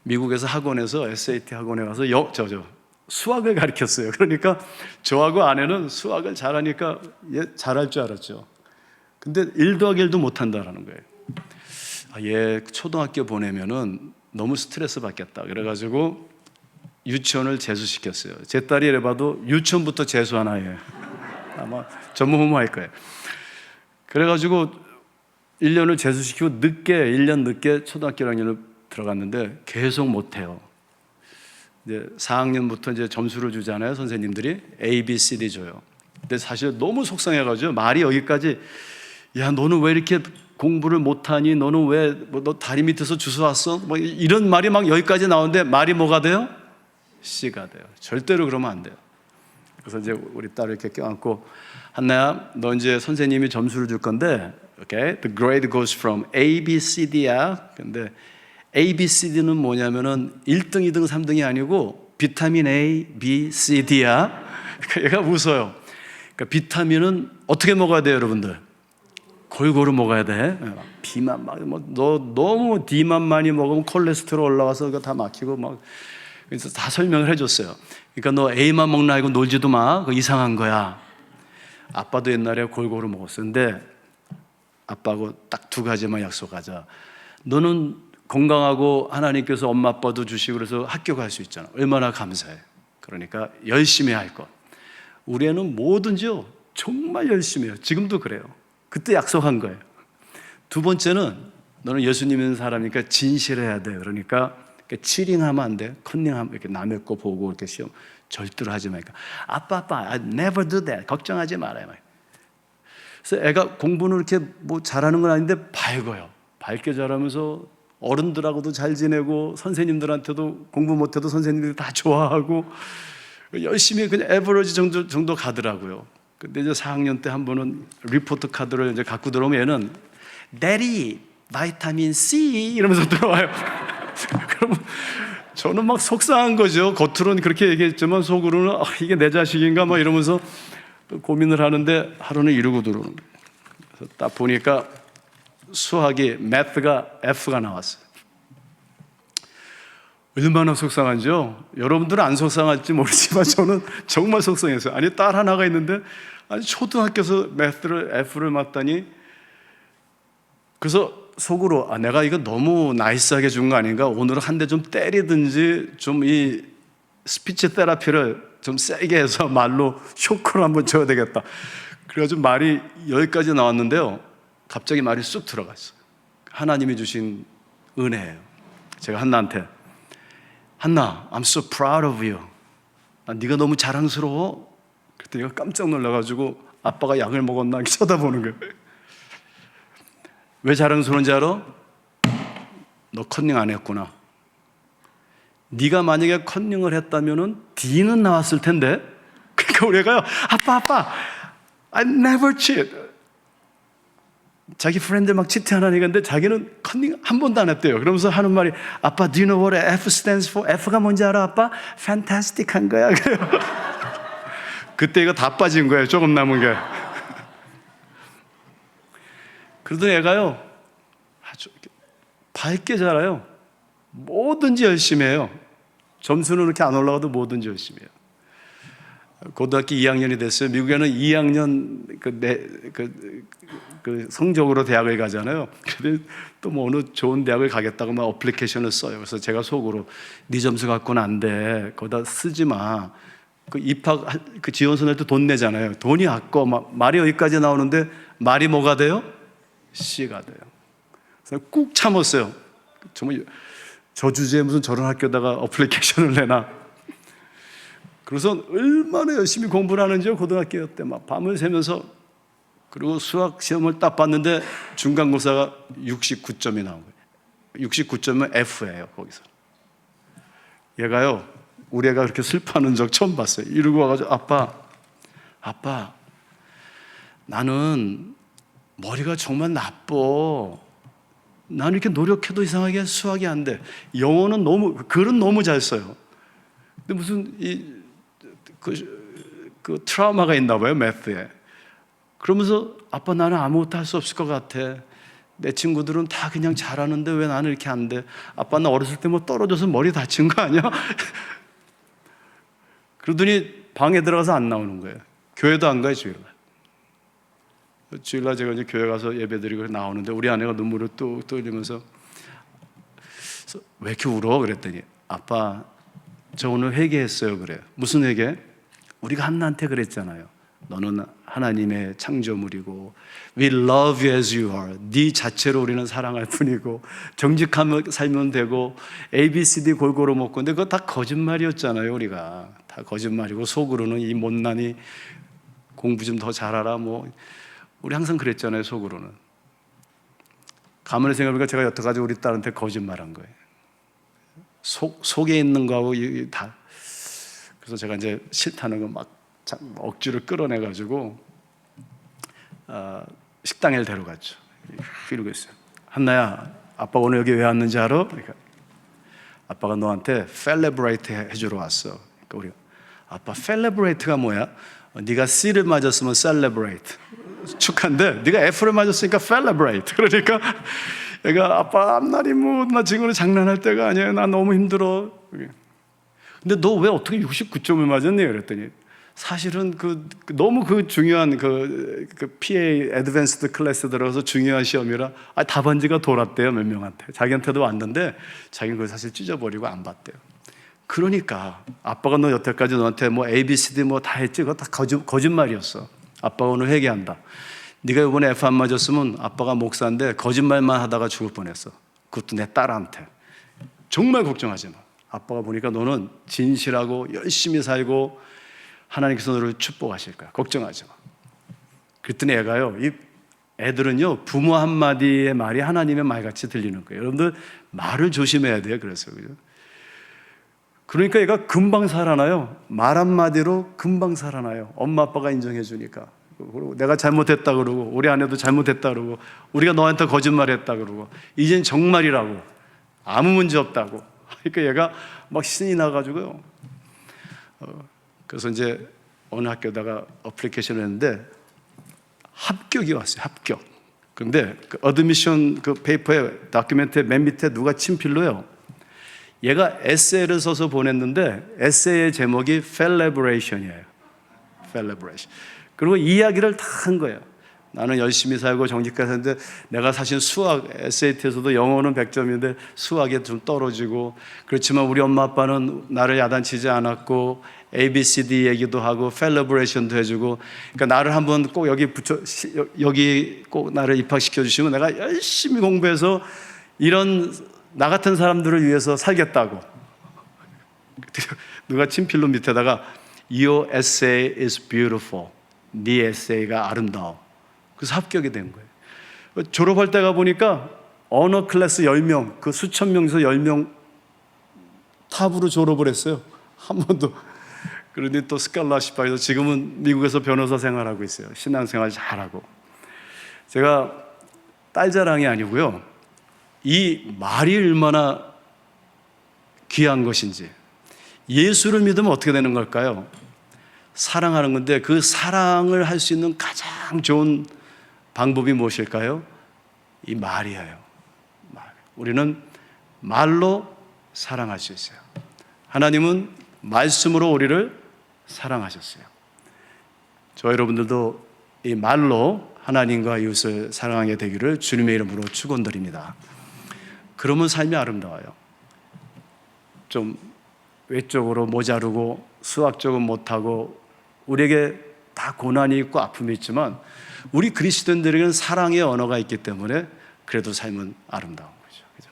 미국에서 학원에서 SAT 학원에 가서 수학을 가르쳤어요. 그러니까 저하고 아내는 수학을 잘하니까 잘할 줄 알았죠. 근데 1 더하기 1도 못한다라는 거예요. 얘 초등학교 보내면은 너무 스트레스 받겠다. 그래가지고 유치원을 재수시켰어요. 제 딸이 이래봐도 유치원부터 재수하나 해요. 아마 전무후무할 거예요. 그래가지고 1년을 재수시키고 1년 늦게 초등학교 1학년을 들어갔는데 계속 못해요. 이제 4학년부터 이제 점수를 주잖아요. 선생님들이 A, B, C, D 줘요. 근데 사실 너무 속상해가지고 말이 여기까지, 야 너는 왜 이렇게 공부를 못하니? 너는 왜 너 다리 밑에서 주워 왔어? 뭐 이런 말이 막 여기까지 나오는데 말이 뭐가 돼요? C가 돼요. 절대로 그러면 안 돼요. 그래서 이제 우리 딸을 이렇게 껴안고, 한나야, 너 이제 선생님이 점수를 줄 건데, okay, the grade goes from A, B, C, D야. 근데 A, B, C, D는 뭐냐면은 1등, 2등, 3등이 아니고 비타민 A, B, C, D야. 그러니까 얘가 웃어요. 그러니까 비타민은 어떻게 먹어야 돼요, 여러분들? 골고루 먹어야 돼. B만 막, 너 너무 D만 많이 먹으면 콜레스테롤 올라와서 이거 다 막히고 막. 그래서 다 설명을 해줬어요. 그러니까 너 A만 먹나 이거 놀지도 마. 그거 이상한 거야. 아빠도 옛날에 골고루 먹었어. 근데 아빠하고 딱 2가지만 약속하자. 너는 건강하고 하나님께서 엄마 아빠도 주시고 그래서 학교 갈 수 있잖아. 얼마나 감사해. 그러니까 열심히 할 것. 우리 애는 뭐든지요 정말 열심히 해요. 지금도 그래요. 그때 약속한 거예요. 2번째는 너는 예수님 믿는 사람이니까 진실해야 돼. 그러니까 치링하면 안 돼. 컨닝하면 이렇게 남의 거 보고 이렇게 시험 절대로 하지 마니까. 아빠, I never do that. 걱정하지 말아요. 그래서 애가 공부는 이렇게 뭐 잘하는 건 아닌데 밝아요. 밝게 자라면서 어른들하고도 잘 지내고 선생님들한테도 공부 못해도 선생님들이 다 좋아하고 열심히 그냥 에버러지 정도 가더라고요. 근데 이제 4학년 때 한 번은 리포트 카드를 이제 갖고 들어오면 얘는 Daddy, 바이타민 C 이러면서 들어와요. 그러면 저는 막 속상한 거죠. 겉으로는 그렇게 얘기했지만 속으로는 이게 내 자식인가 막 이러면서 고민을 하는데 하루는 이러고 들어오는 거예요. 그래서 딱 보니까 수학이 매스가 F가 나왔어요. 얼마나 속상한지요? 여러분들은 안 속상할지 모르지만 저는 정말 속상했어요. 아니 딸 하나가 있는데 아니 초등학교에서 매스를 F를 맞다니. 그래서 속으로 내가 이거 너무 나이스하게 준 거 아닌가? 오늘은 한 대 좀 때리든지 좀 이 스피치 테라피를 좀 세게 해서 말로 쇼크를 한번 줘야 되겠다. 그래가지고 말이 여기까지 나왔는데요. 갑자기 말이 쑥 들어갔어요. 하나님이 주신 은혜예요. 제가 한나한테 한나, I'm so proud of you. 네가 너무 자랑스러워. 그랬더니 얘가 깜짝 놀라가지고 아빠가 약을 먹었나 이렇게 쳐다보는 거예요. 왜 자랑스러운지 알아? 너 컨닝 안 했구나. 네가 만약에 컨닝을 했다면은 D는 나왔을 텐데. 그러니까 우리 애가요, 아빠, I never cheat. 자기 프렌드 막 치트하는 얘기인데 자기는 컨닝 한 번도 안 했대요. 그러면서 하는 말이 아빠, do you know what F stands for? F가 뭔지 알아, 아빠? Fantastic 한 거야. 그래요. 그때 이거 다 빠진 거예요. 조금 남은 게. 그러더니 애가요 아주 밝게 자라요. 뭐든지 열심히 해요. 점수는 이렇게 안 올라가도 뭐든지 열심히 해요. 고등학교 2학년이 됐어요. 미국에는 2학년 그 성적으로 대학을 가잖아요. 근데 또 뭐 어느 좋은 대학을 가겠다고 막 어플리케이션을 써요. 그래서 제가 속으로 네 점수 갖고는 안 돼. 거기다 쓰지 마. 그 입학 그 지원서 낼 때 돈 내잖아요. 돈이 아까워. 막 말이 여기까지 나오는데 말이 뭐가 돼요? C가 돼요. 그래서 꾹 참았어요. 정말 저 주제에 무슨 저런 학교다가 어플리케이션을 내나. 그래서 얼마나 열심히 공부를 하는지요. 고등학교 때 막 밤을 새면서. 그리고 수학 시험을 딱 봤는데 중간고사가 69점이 나온 거예요. 69점은 F예요. 거기서 얘가요, 우리 애가 그렇게 슬퍼하는 적 처음 봤어요. 이러고 와가지고 아빠 나는 머리가 정말 나빠. 나는 이렇게 노력해도 이상하게 수학이 안 돼. 영어는 글은 너무 잘 써요. 근데 무슨 그 트라우마가 있나 봐요, 매스에. 그러면서 아빠 나는 아무것도 할 수 없을 것 같아. 내 친구들은 다 그냥 잘하는데 왜 나는 이렇게 안 돼? 아빠 나 어렸을 때 뭐 떨어져서 머리 다친 거 아니야? 그러더니 방에 들어가서 안 나오는 거예요. 교회도 안 가요, 주일날. 주일날 제가 이제 교회 가서 예배드리고 나오는데 우리 아내가 눈물을 뚝 흘리면서 왜 이렇게 울어? 그랬더니 아빠 저 오늘 회개했어요. 그래요. 무슨 회개? 우리가 한나한테 그랬잖아요. 너는 하나님의 창조물이고 We love you as you are. 네 자체로 우리는 사랑할 뿐이고 정직하면 살면 되고 ABCD 골고루 먹고. 근데 그거 다 거짓말이었잖아요. 우리가 다 거짓말이고 속으로는 이 못난이 공부 좀 더 잘하라 뭐 우리 항상 그랬잖아요. 속으로는. 가만히 생각해보니까 제가 여태까지 우리 딸한테 거짓말한 거예요. 속에 있는 거하고 다. 그래서 제가 이제 싫다는 거 막 억지로 끌어내가지고 식당에 데려갔죠. 이러고 있어요. 한나야, 아빠 오늘 여기 왜 왔는지 알아? 그러니까 아빠가 너한테 셀레브레이트 해주러 왔어. 그러니까 우리가 아빠 셀레브레이트가 뭐야? 네가 C를 맞았으면 셀레브레이트 축하인데 네가 F를 맞았으니까 셀레브레이트. 그러니까 얘가 아빠 앞날이 뭐 나 지금은 장난할 때가 아니야. 나 너무 힘들어. 근데 너 왜 어떻게 69점을 맞았니? 그랬더니 사실은 너무 중요한 PA 애드밴스드 클래스 들어가서 중요한 시험이라 답안지가 돌았대요. 몇 명한테. 자기한테도 왔는데 자기는 그걸 사실 찢어버리고 안 봤대요. 그러니까 아빠가 너 여태까지 너한테 뭐 ABCD 뭐 다 했지. 그거 다 거짓말이었어. 아빠가 오늘 회개한다. 네가 이번에 F 안 맞았으면 아빠가 목사인데 거짓말만 하다가 죽을 뻔했어. 그것도 내 딸한테. 정말 걱정하지 마. 아빠가 보니까 너는 진실하고 열심히 살고 하나님께서 너를 축복하실 거야. 걱정하지 마. 그랬더니 애가요, 이 애들은요, 부모 한마디의 말이 하나님의 말같이 들리는 거예요. 여러분들 말을 조심해야 돼요. 그래서 그죠? 그러니까 얘가 금방 살아나요. 말 한마디로 금방 살아나요. 엄마 아빠가 인정해 주니까. 그리고 내가 잘못했다 그러고 우리 아내도 잘못했다 그러고 우리가 너한테 거짓말했다 그러고 이젠 정말이라고 아무 문제 없다고. 그러니까 얘가 막 신이 나가지고요. 그래서 이제 어느 학교다가 어플리케이션을 했는데 합격이 왔어요. 합격. 그런데 그 어드미션 그 페이퍼에 다큐멘트의 맨 밑에 누가 친필로요. 얘가 에세이를 써서 보냈는데 에세이의 제목이 셀레브레이션이에요. 셀레브레이션. 그리고 이야기를 다 한 거예요. 나는 열심히 살고 정직하게 사는데 내가 사실 수학 SAT에서도 영어는 100점인데 수학에 좀 떨어지고 그렇지만 우리 엄마 아빠는 나를 야단치지 않았고 ABCD 얘기도 하고 셀러브레이션도 해주고 그러니까 나를 한번 꼭 여기 꼭 나를 입학시켜 주시면 내가 열심히 공부해서 이런 나 같은 사람들을 위해서 살겠다고. 누가 친필로 밑에다가 Your essay is beautiful. 네 에세이가 아름다워. 그래서 합격이 된 거예요. 졸업할 때 가보니까 언어 클래스 10명, 그 수천 명에서 10명 탑으로 졸업을 했어요. 한 번도. 그러니 또 스칼라시파에서 지금은 미국에서 변호사 생활하고 있어요. 신앙생활 잘하고. 제가 딸 자랑이 아니고요. 이 말이 얼마나 귀한 것인지. 예수를 믿으면 어떻게 되는 걸까요? 사랑하는 건데 그 사랑을 할 수 있는 가장 좋은 방법이 무엇일까요? 이 말이에요. 말. 우리는 말로 사랑할 수 있어요. 하나님은 말씀으로 우리를 사랑하셨어요. 저 여러분들도 이 말로 하나님과 이웃을 사랑하게 되기를 주님의 이름으로 축원드립니다. 그러면 삶이 아름다워요. 좀 외적으로 모자르고 수학적으로 못하고 우리에게 다 고난이 있고 아픔이 있지만 우리 그리스도인들에게는 사랑의 언어가 있기 때문에 그래도 삶은 아름다운 거죠. 그죠?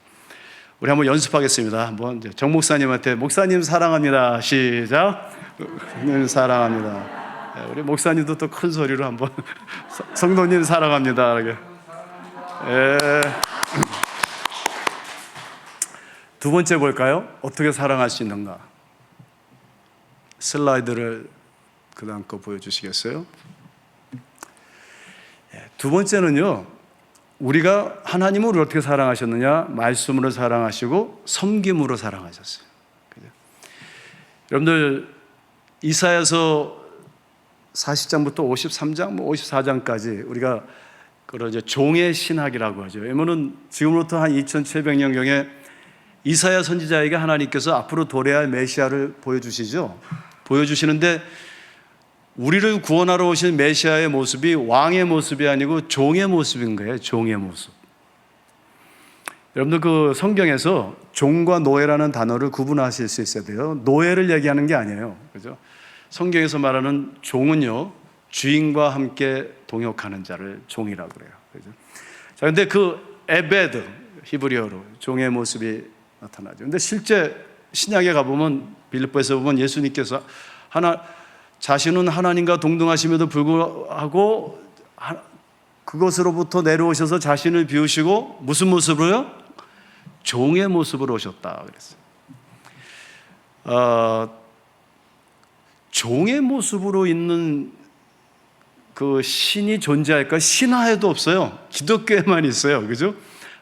우리 한번 연습하겠습니다. 한번 이제 정 목사님한테 목사님 사랑합니다. 시작. 사랑합니다. 우리 목사님도 또 큰 소리로 한번 성도님 사랑합니다. 이렇게. 두 번째 볼까요? 어떻게 사랑할 수 있는가? 슬라이드를 그 다음 거 보여주시겠어요? 두 번째는요, 우리가 하나님을 우리를 어떻게 사랑하셨느냐? 말씀으로 사랑하시고 섬김으로 사랑하셨어요. 그죠? 여러분들 이사야서 40장부터 53장, 54장까지 우리가 그런 이제 종의 신학이라고 하죠. 왜냐면은 지금부터 한 2700년경에 이사야 선지자에게 하나님께서 앞으로 도래할 메시아를 보여주시죠. 보여주시는데 우리를 구원하러 오신 메시아의 모습이 왕의 모습이 아니고 종의 모습인 거예요. 종의 모습. 여러분들 그 성경에서 종과 노예라는 단어를 구분하실 수 있어야 돼요. 노예를 얘기하는 게 아니에요. 그죠? 성경에서 말하는 종은요, 주인과 함께 동역하는 자를 종이라고 그래요. 그죠? 자, 근데 그 에베드, 히브리어로 종의 모습이 나타나죠. 근데 실제 신약에 가보면, 빌립보에서 보면 예수님께서 자신은 하나님과 동등하심에도 불구하고 그것으로부터 내려오셔서 자신을 비우시고 무슨 모습으로요? 종의 모습으로 오셨다 그랬어요. 종의 모습으로 있는 그 신이 존재할까? 신화에도 없어요. 기독교에만 있어요. 그죠?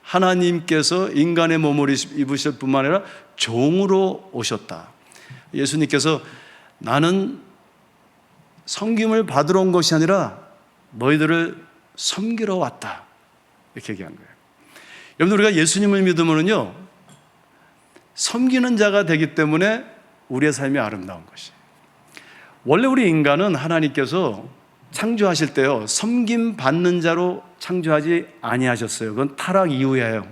하나님께서 인간의 몸을 입으실 뿐만 아니라 종으로 오셨다. 예수님께서 나는 섬김을 받으러 온 것이 아니라 너희들을 섬기러 왔다. 이렇게 얘기한 거예요. 여러분, 우리가 예수님을 믿으면요, 섬기는 자가 되기 때문에 우리의 삶이 아름다운 것이에요. 원래 우리 인간은 하나님께서 창조하실 때요, 섬김 받는 자로 창조하지 아니하셨어요. 그건 타락 이후에요.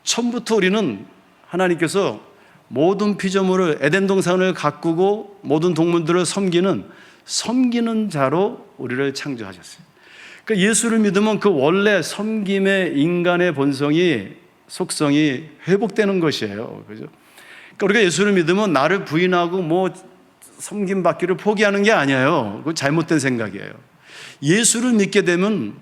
처음부터 우리는 하나님께서 모든 피조물을, 에덴 동산을 가꾸고 모든 동물들을 섬기는 자로 우리를 창조하셨어요. 그러니까 예수를 믿으면 그 원래 섬김의 인간의 본성이, 속성이 회복되는 것이에요. 그죠? 그러니까 우리가 예수를 믿으면 나를 부인하고 뭐 섬김 받기를 포기하는 게 아니에요. 그건 잘못된 생각이에요. 예수를 믿게 되면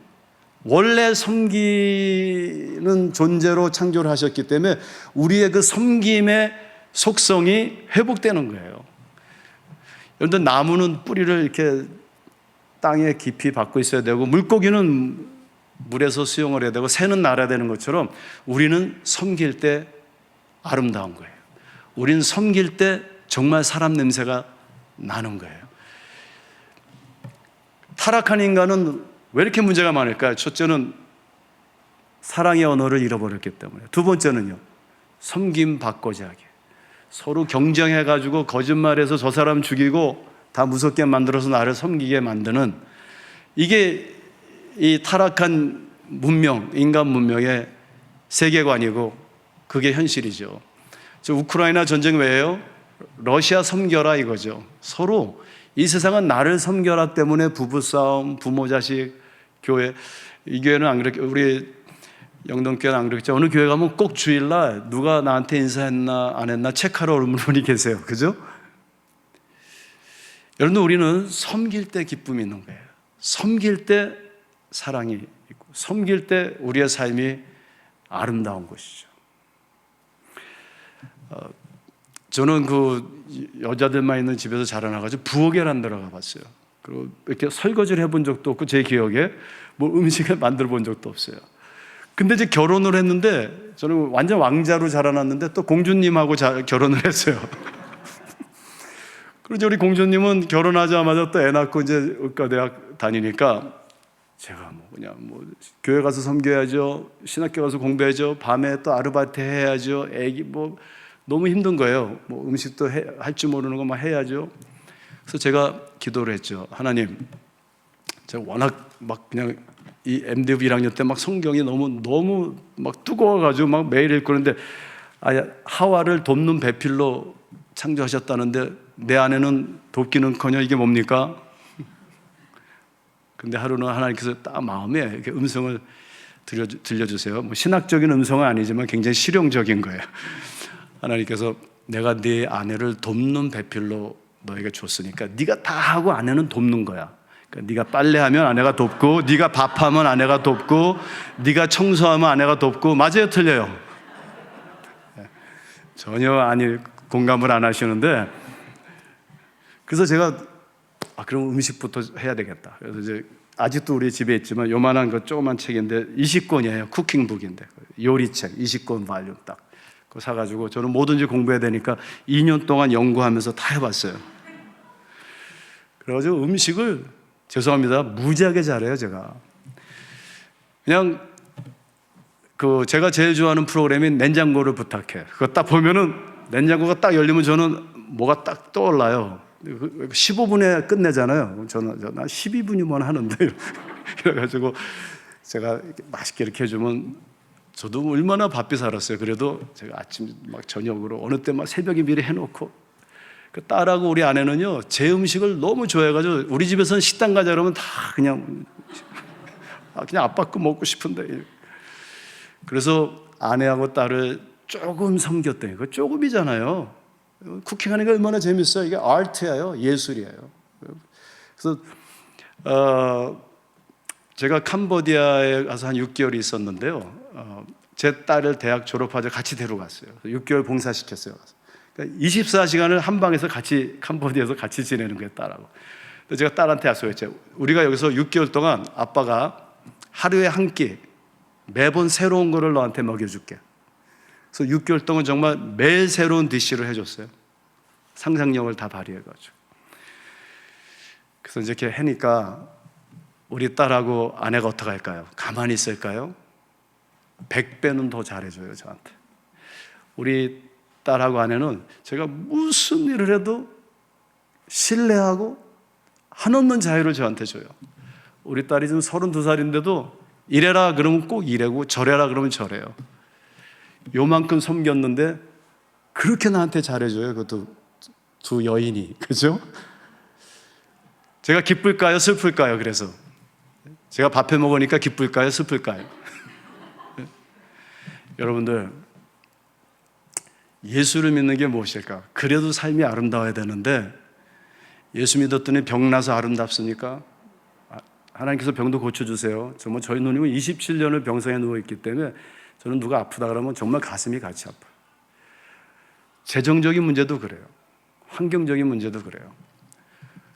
원래 섬기는 존재로 창조를 하셨기 때문에 우리의 그 섬김의 속성이 회복되는 거예요. 여러분들, 나무는 뿌리를 이렇게 땅에 깊이 박고 있어야 되고, 물고기는 물에서 수영을 해야 되고, 새는 날아야 되는 것처럼 우리는 섬길 때 아름다운 거예요. 우리는 섬길 때 정말 사람 냄새가 나는 거예요. 타락한 인간은 왜 이렇게 문제가 많을까요? 첫째는 사랑의 언어를 잃어버렸기 때문에. 두 번째는요, 섬김 받고자 하기. 서로 경쟁해가지고 거짓말해서 저 사람 죽이고 다 무섭게 만들어서 나를 섬기게 만드는, 이게 이 타락한 문명, 인간 문명의 세계관이고 그게 현실이죠. 우크라이나 전쟁 왜예요? 러시아 섬겨라 이거죠. 서로 이 세상은 나를 섬겨라 때문에 부부싸움, 부모 자식, 교회, 이 교회는 안 그렇게, 우리 영동교회는 안 그렇겠죠. 어느 교회 가면 꼭 주일날 누가 나한테 인사했나 안 했나 체크하러 오는 분이 계세요. 그죠? 여러분, 우리는 섬길 때 기쁨이 있는 거예요. 섬길 때 사랑이 있고, 섬길 때 우리의 삶이 아름다운 것이죠. 저는 그 여자들만 있는 집에서 자라나가지고 부엌이라는 데로 가봤어요. 그리고 이렇게 설거지를 해본 적도 없고, 제 기억에 뭐 음식을 만들어 본 적도 없어요. 근데 이제 결혼을 했는데, 저는 완전 왕자로 자라났는데 또 공주님하고 결혼을 했어요. 그리고 우리 공주님은 결혼하자마자 또 애 낳고 이제 의과대학 다니니까 제가 교회 가서 섬겨야죠, 신학교 가서 공부해야죠, 밤에 또 아르바이트 해야죠, 애기 너무 힘든 거예요. 음식도 할 줄 모르는 거 막 해야죠. 그래서 제가 기도를 했죠. 하나님, 제가 워낙 그냥 이 MDB 1학년 때 성경이 너무 뜨거워가지고 매일 읽고 그러는데, 하와를 돕는 배필로 창조하셨다는데 내 안에는 돕기는커녕 이게 뭡니까? 근데 하루는 하나님께서 딱 마음에 이렇게 음성을 들려주세요. 신학적인 음성은 아니지만 굉장히 실용적인 거예요. 하나님께서 내가 네 아내를 돕는 배필로 너에게 줬으니까 네가 다 하고 아내는 돕는 거야. 그러니까 네가 빨래하면 아내가 돕고, 네가 밥하면 아내가 돕고, 네가 청소하면 아내가 돕고. 맞아요, 틀려요? 전혀 공감을 안 하시는데, 그래서 제가 그럼 음식부터 해야 되겠다. 그래서 이제 아직도 우리 집에 있지만 요만한 거 조그만 책인데 20권이에요. 쿠킹북인데 요리책 20권 발륨 딱 그거 사가지고 저는 뭐든지 공부해야 되니까 2년 동안 연구하면서 다 해봤어요. 그래가지고 음식을, 죄송합니다, 무지하게 잘해요. 제가 그냥 제가 제일 좋아하는 프로그램이 냉장고를 부탁해. 그거 딱 보면은 냉장고가 딱 열리면 저는 뭐가 딱 떠올라요. 15분에 끝내잖아요. 저는 12분이면 하는데 그래가지고 제가 맛있게 이렇게 해주면 저도 얼마나 바삐 살았어요. 그래도 제가 아침 저녁으로 어느 때 새벽에 미리 해놓고, 그 딸하고 우리 아내는요, 제 음식을 너무 좋아해가지고 우리 집에서는 식당 가자 그러면 다 그냥 아빠 거 먹고 싶은데. 그래서 아내하고 딸을 조금 섬겼더니, 그 조금이잖아요. 쿠킹하는 게 얼마나 재밌어요. 이게 아트예요, 예술이에요. 그래서 제가 캄보디아에 가서 한 6개월 있었는데요. 제 딸을 대학 졸업하자 같이 데려갔어요. 6개월 봉사시켰어요. 그러니까 24시간을 한 방에서 같이 캄보디아에서 같이 지내는 거예요, 딸하고. 그래서 제가 딸한테 약속했죠. 우리가 여기서 6개월 동안 아빠가 하루에 한 끼 매번 새로운 거를 너한테 먹여줄게. 그래서 6개월 동안 정말 매일 새로운 디쉬를 해줬어요. 상상력을 다 발휘해가지고. 그래서 이제 이렇게 하니까 우리 딸하고 아내가 어떻게 할까요? 가만히 있을까요? 100배는 더 잘해줘요, 저한테. 우리 딸하고 아내는 제가 무슨 일을 해도 신뢰하고 한없는 자유를 저한테 줘요. 우리 딸이 지금 32살인데도 이래라 그러면 꼭 이래고 저래라 그러면 저래요. 요만큼 섬겼는데 그렇게 나한테 잘해줘요. 그것도 두 여인이. 그죠? 제가 기쁠까요? 슬플까요? 그래서 제가 밥해 먹으니까 기쁠까요? 슬플까요? 여러분들, 예수를 믿는 게 무엇일까? 그래도 삶이 아름다워야 되는데, 예수 믿었더니 병나서 아름답습니까? 하나님께서 병도 고쳐주세요. 정말 저희 누님은 27년을 병상에 누워있기 때문에 저는 누가 아프다 그러면 정말 가슴이 같이 아파요. 재정적인 문제도 그래요. 환경적인 문제도 그래요.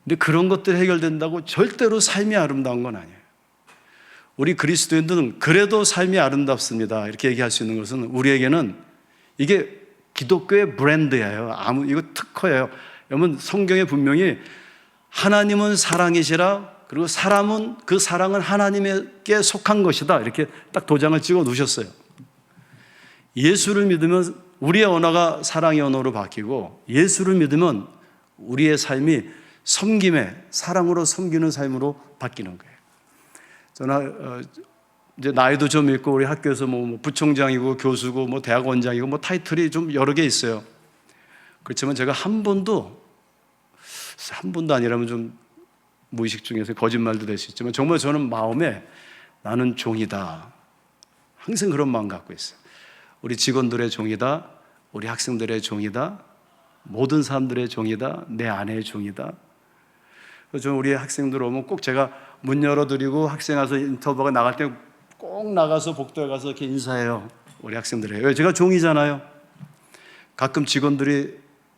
근데 그런 것들이 해결된다고 절대로 삶이 아름다운 건 아니에요. 우리 그리스도인들은 그래도 삶이 아름답습니다, 이렇게 얘기할 수 있는 것은, 우리에게는 이게 기독교의 브랜드예요. 이거 특허예요. 여러분, 성경에 분명히 하나님은 사랑이시라, 그리고 그 사랑은 하나님께 속한 것이다, 이렇게 딱 도장을 찍어 놓으셨어요. 예수를 믿으면 우리의 언어가 사랑의 언어로 바뀌고, 예수를 믿으면 우리의 삶이 섬김의, 사랑으로 섬기는 삶으로 바뀌는 거예요. 저는 이제 나이도 좀 있고, 우리 학교에서 뭐 부총장이고 교수고 뭐 대학원장이고 뭐 타이틀이 좀 여러 개 있어요. 그렇지만 제가 한 번도 아니라면 좀 무의식 중에서 거짓말도 될 수 있지만, 정말 저는 마음에 나는 종이다, 항상 그런 마음 갖고 있어요. 우리 직원들의 종이다, 우리 학생들의 종이다, 모든 사람들의 종이다, 내 아내의 종이다. 그래서 우리 학생들 오면 꼭 제가 문 열어드리고, 학생 와서 인터뷰가 나갈 때 꼭 나가서 복도에 가서 이렇게 인사해요. 우리 학생들에게. 왜? 제가 종이잖아요. 가끔 직원들이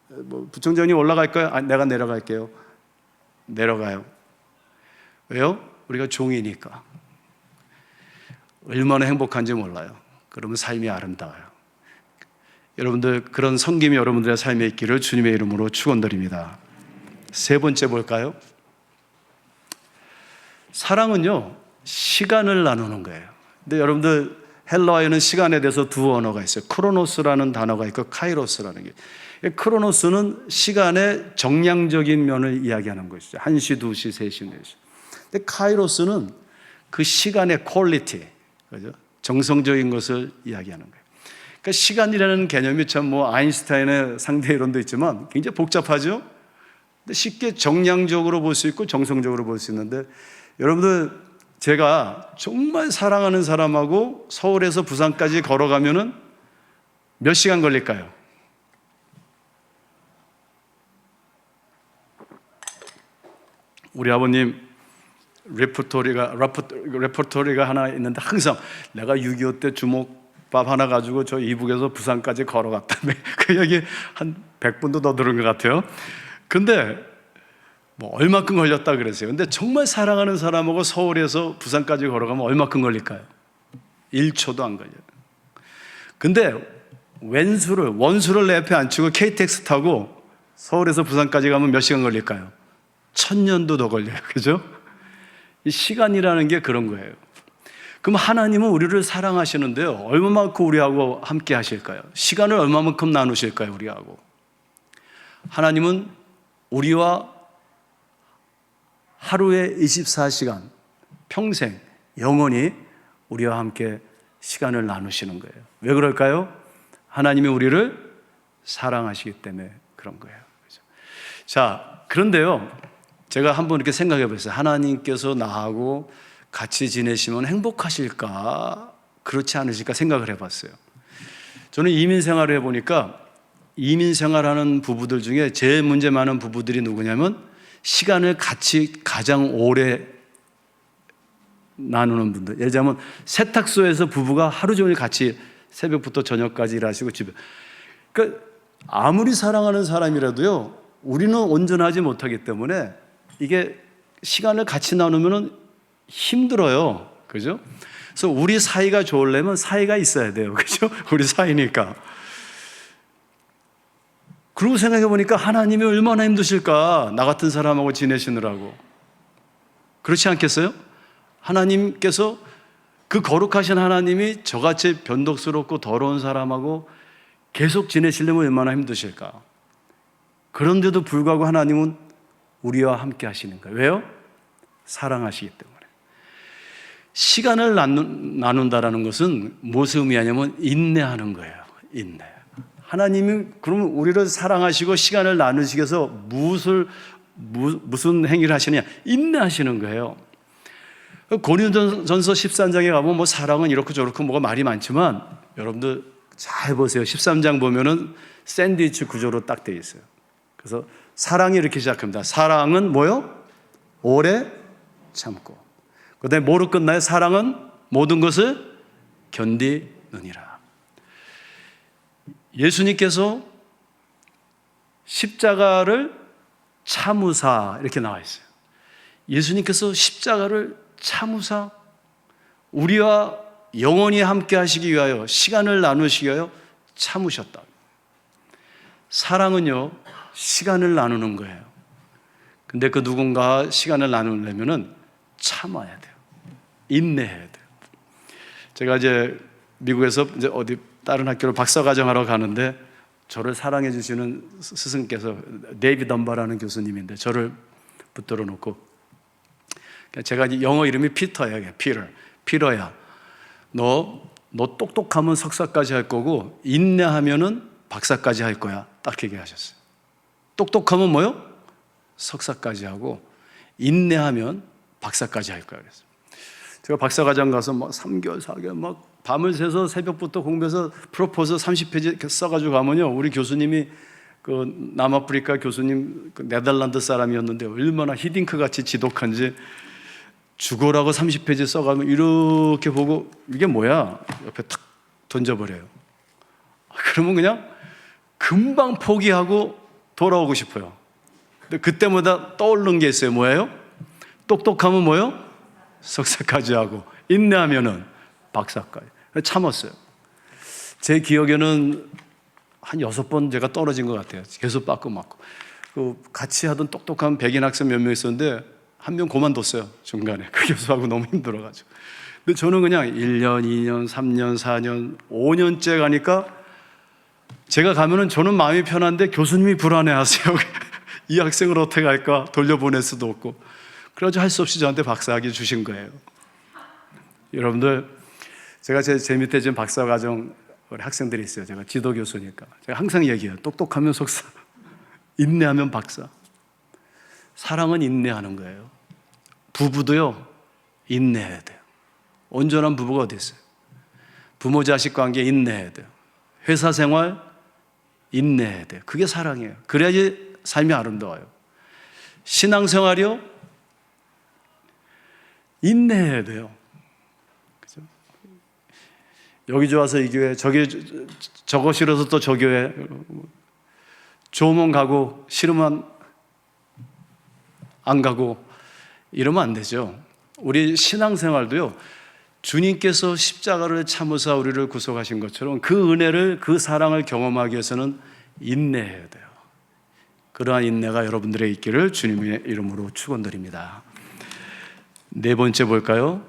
뭐 부총장님 올라갈까요? 내가 내려갈게요. 내려가요. 왜요? 우리가 종이니까. 얼마나 행복한지 몰라요. 그러면 삶이 아름다워요. 여러분들, 그런 섬김이 여러분들의 삶에 있기를 주님의 이름으로 축원드립니다. 세 번째 볼까요? 사랑은요, 시간을 나누는 거예요. 근데 여러분들, 헬라어에는 시간에 대해서 두 언어가 있어요. 크로노스라는 단어가 있고 카이로스라는 게. 크로노스는 시간의 정량적인 면을 이야기하는 것이죠. 1시, 2시, 3시, 4시. 근데 카이로스는 그 시간의 퀄리티, 그죠? 정성적인 것을 이야기하는 거예요. 그러니까 시간이라는 개념이 참 뭐 아인슈타인의 상대 이론도 있지만 굉장히 복잡하죠? 근데 쉽게 정량적으로 볼 수 있고 정성적으로 볼 수 있는데, 여러분들, 제가 정말 사랑하는 사람하고 서울에서 부산까지 걸어가면은 몇 시간 걸릴까요? 우리 아버님 레퍼토리가 하나 있는데, 항상 내가 6.25 때 주먹밥 하나 가지고 저 이북에서 부산까지 걸어갔다며. 그 얘기 한 100번도 더 들은 것 같아요. 근데 뭐 얼마큼 걸렸다 그랬어요. 근데 정말 사랑하는 사람하고 서울에서 부산까지 걸어가면 얼마큼 걸릴까요? 1초도 안 걸려요. 근데 원수를 내 앞에 앉히고 KTX 타고 서울에서 부산까지 가면 몇 시간 걸릴까요? 1000년도 더 걸려요. 그죠? 이 시간이라는 게 그런 거예요. 그럼 하나님은 우리를 사랑하시는데요, 얼마만큼 우리하고 함께 하실까요? 시간을 얼마만큼 나누실까요, 우리하고? 하나님은 우리와 하루에 24시간, 평생, 영원히 우리와 함께 시간을 나누시는 거예요. 왜 그럴까요? 하나님이 우리를 사랑하시기 때문에 그런 거예요. 자, 그런데요, 제가 한번 이렇게 생각해 봤어요. 하나님께서 나하고 같이 지내시면 행복하실까, 그렇지 않으실까 생각을 해봤어요. 저는 이민 생활을 해보니까 이민 생활하는 부부들 중에 제일 문제 많은 부부들이 누구냐면 시간을 같이 가장 오래 나누는 분들. 예를 들자면 세탁소에서 부부가 하루 종일 같이 새벽부터 저녁까지 일하시고 집에. 그러니까 아무리 사랑하는 사람이라도요, 우리는 온전하지 못하기 때문에 이게 시간을 같이 나누면 힘들어요. 그죠? 그래서 우리 사이가 좋으려면 사이가 있어야 돼요. 그죠? 우리 사이니까. 그러고 생각해 보니까 하나님이 얼마나 힘드실까, 나 같은 사람하고 지내시느라고. 그렇지 않겠어요? 하나님께서, 그 거룩하신 하나님이 저같이 변덕스럽고 더러운 사람하고 계속 지내시려면 얼마나 힘드실까. 그런데도 불구하고 하나님은 우리와 함께 하시는 거예요. 왜요? 사랑하시기 때문에. 시간을 나눈다라는 것은 무엇을 의미하냐면 인내하는 거예요. 인내. 하나님이 그러면 우리를 사랑하시고 시간을 나누시기 위해서 무슨 행위를 하시느냐? 인내하시는 거예요. 고린도전서 13장에 가면 뭐 사랑은 이렇고 저렇고 뭐가 말이 많지만 여러분들 잘 보세요. 13장 보면은 샌드위치 구조로 딱 되어 있어요. 그래서 사랑이 이렇게 시작합니다. 사랑은 뭐요? 오래 참고. 그다음에 뭐로 끝나요? 사랑은 모든 것을 견디느니라. 예수님께서 십자가를 참으사 이렇게 나와 있어요. 예수님께서 십자가를 참으사 우리와 영원히 함께 하시기 위하여, 시간을 나누시기 위하여 참으셨다. 사랑은요, 시간을 나누는 거예요. 근데 그 누군가 시간을 나누려면은 참아야 돼요. 인내해야 돼요. 제가 이제 미국에서 이제 어디 다른 학교로 박사과정하러 가는데 저를 사랑해 주시는 스승께서 데이비 덤바라는 교수님인데 저를 붙들어 놓고, 제가 영어 이름이 피터야. 피터야. 너 똑똑하면 석사까지 할 거고 인내하면은 박사까지 할 거야. 딱 얘기하셨어요. 똑똑하면 뭐요? 석사까지 하고 인내하면 박사까지 할 거야. 그래서 제가 박사과정 가서 막 3개월, 4개월 막 밤을 새서 새벽부터 공부해서 프로포즈 30페이지 써가지고 가면요, 우리 교수님이 그 남아프리카 교수님, 그 네덜란드 사람이었는데 얼마나 히딩크 같이 지독한지 죽어라고 30페이지 써가면 이렇게 보고 이게 뭐야? 옆에 탁 던져버려요. 그러면 그냥 금방 포기하고 돌아오고 싶어요. 근데 그때마다 떠오르는 게 있어요. 뭐예요? 똑똑하면 뭐예요? 석사까지 하고 인내하면은 박사까지. 참았어요. 제 기억에는 한 6번 제가 떨어진 것 같아요. 계속 빠꾸 맞고. 그 같이 하던 똑똑한 백인 학생 몇 명 있었는데 한 명 그만뒀어요. 중간에. 그 교수하고 너무 힘들어가지고. 근데 저는 그냥 1년, 2년, 3년, 4년, 5년째 가니까 제가 가면은 저는 마음이 편한데 교수님이 불안해하세요. 이 학생을 어떻게 할까? 돌려보낼 수도 없고. 그래가지고 할 수 없이 저한테 박사학위 주신 거예요. 여러분들, 제가 제 밑에 지금 박사과정 우리 학생들이 있어요. 제가 지도교수니까. 제가 항상 얘기해요. 똑똑하면 석사, 인내하면 박사. 사랑은 인내하는 거예요. 부부도요, 인내해야 돼요. 온전한 부부가 어디 있어요? 부모 자식 관계 인내해야 돼요. 회사 생활 인내해야 돼요. 그게 사랑이에요. 그래야지 삶이 아름다워요. 신앙생활이요, 인내해야 돼요. 그죠? 여기 좋아서 이 교회, 저거 싫어서 또 저 교회, 좋으면 가고 싫으면 안 가고 이러면 안 되죠. 우리 신앙생활도요, 주님께서 십자가를 참으사 우리를 구속하신 것처럼 그 은혜를, 그 사랑을 경험하기 위해서는 인내해야 돼요. 그러한 인내가 여러분들의 있기를 주님의 이름으로 축원드립니다. 네 번째 볼까요?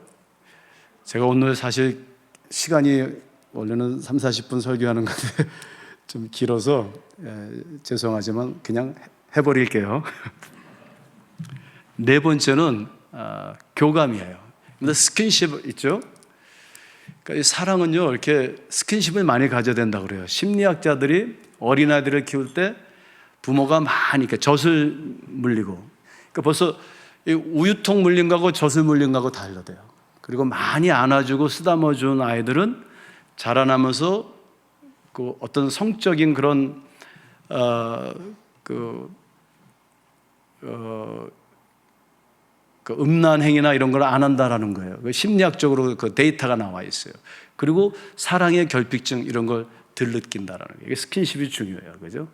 제가 오늘 사실 시간이 원래는 30-40분 설교하는 건데 좀 길어서 죄송하지만 그냥 해버릴게요. 네 번째는 교감이에요. 스킨십 있죠? 그러니까 이 사랑은요, 이렇게 스킨십을 많이 가져야 된다고 그래요. 심리학자들이 어린아이들을 키울 때 부모가 많이 젖을 물리고, 그러니까 벌써 우유통 물린 거하고 젖을 물린 거하고 달라요. 그리고 많이 안아주고 쓰다머준 아이들은 자라나면서 그 어떤 성적인 그런 그 음란 행위나 이런 걸 안 한다라는 거예요. 심리학적으로 그 데이터가 나와 있어요. 그리고 사랑의 결핍증 이런 걸 덜 느낀다라는 거예요. 이게 스킨십이 중요해요. 그죠?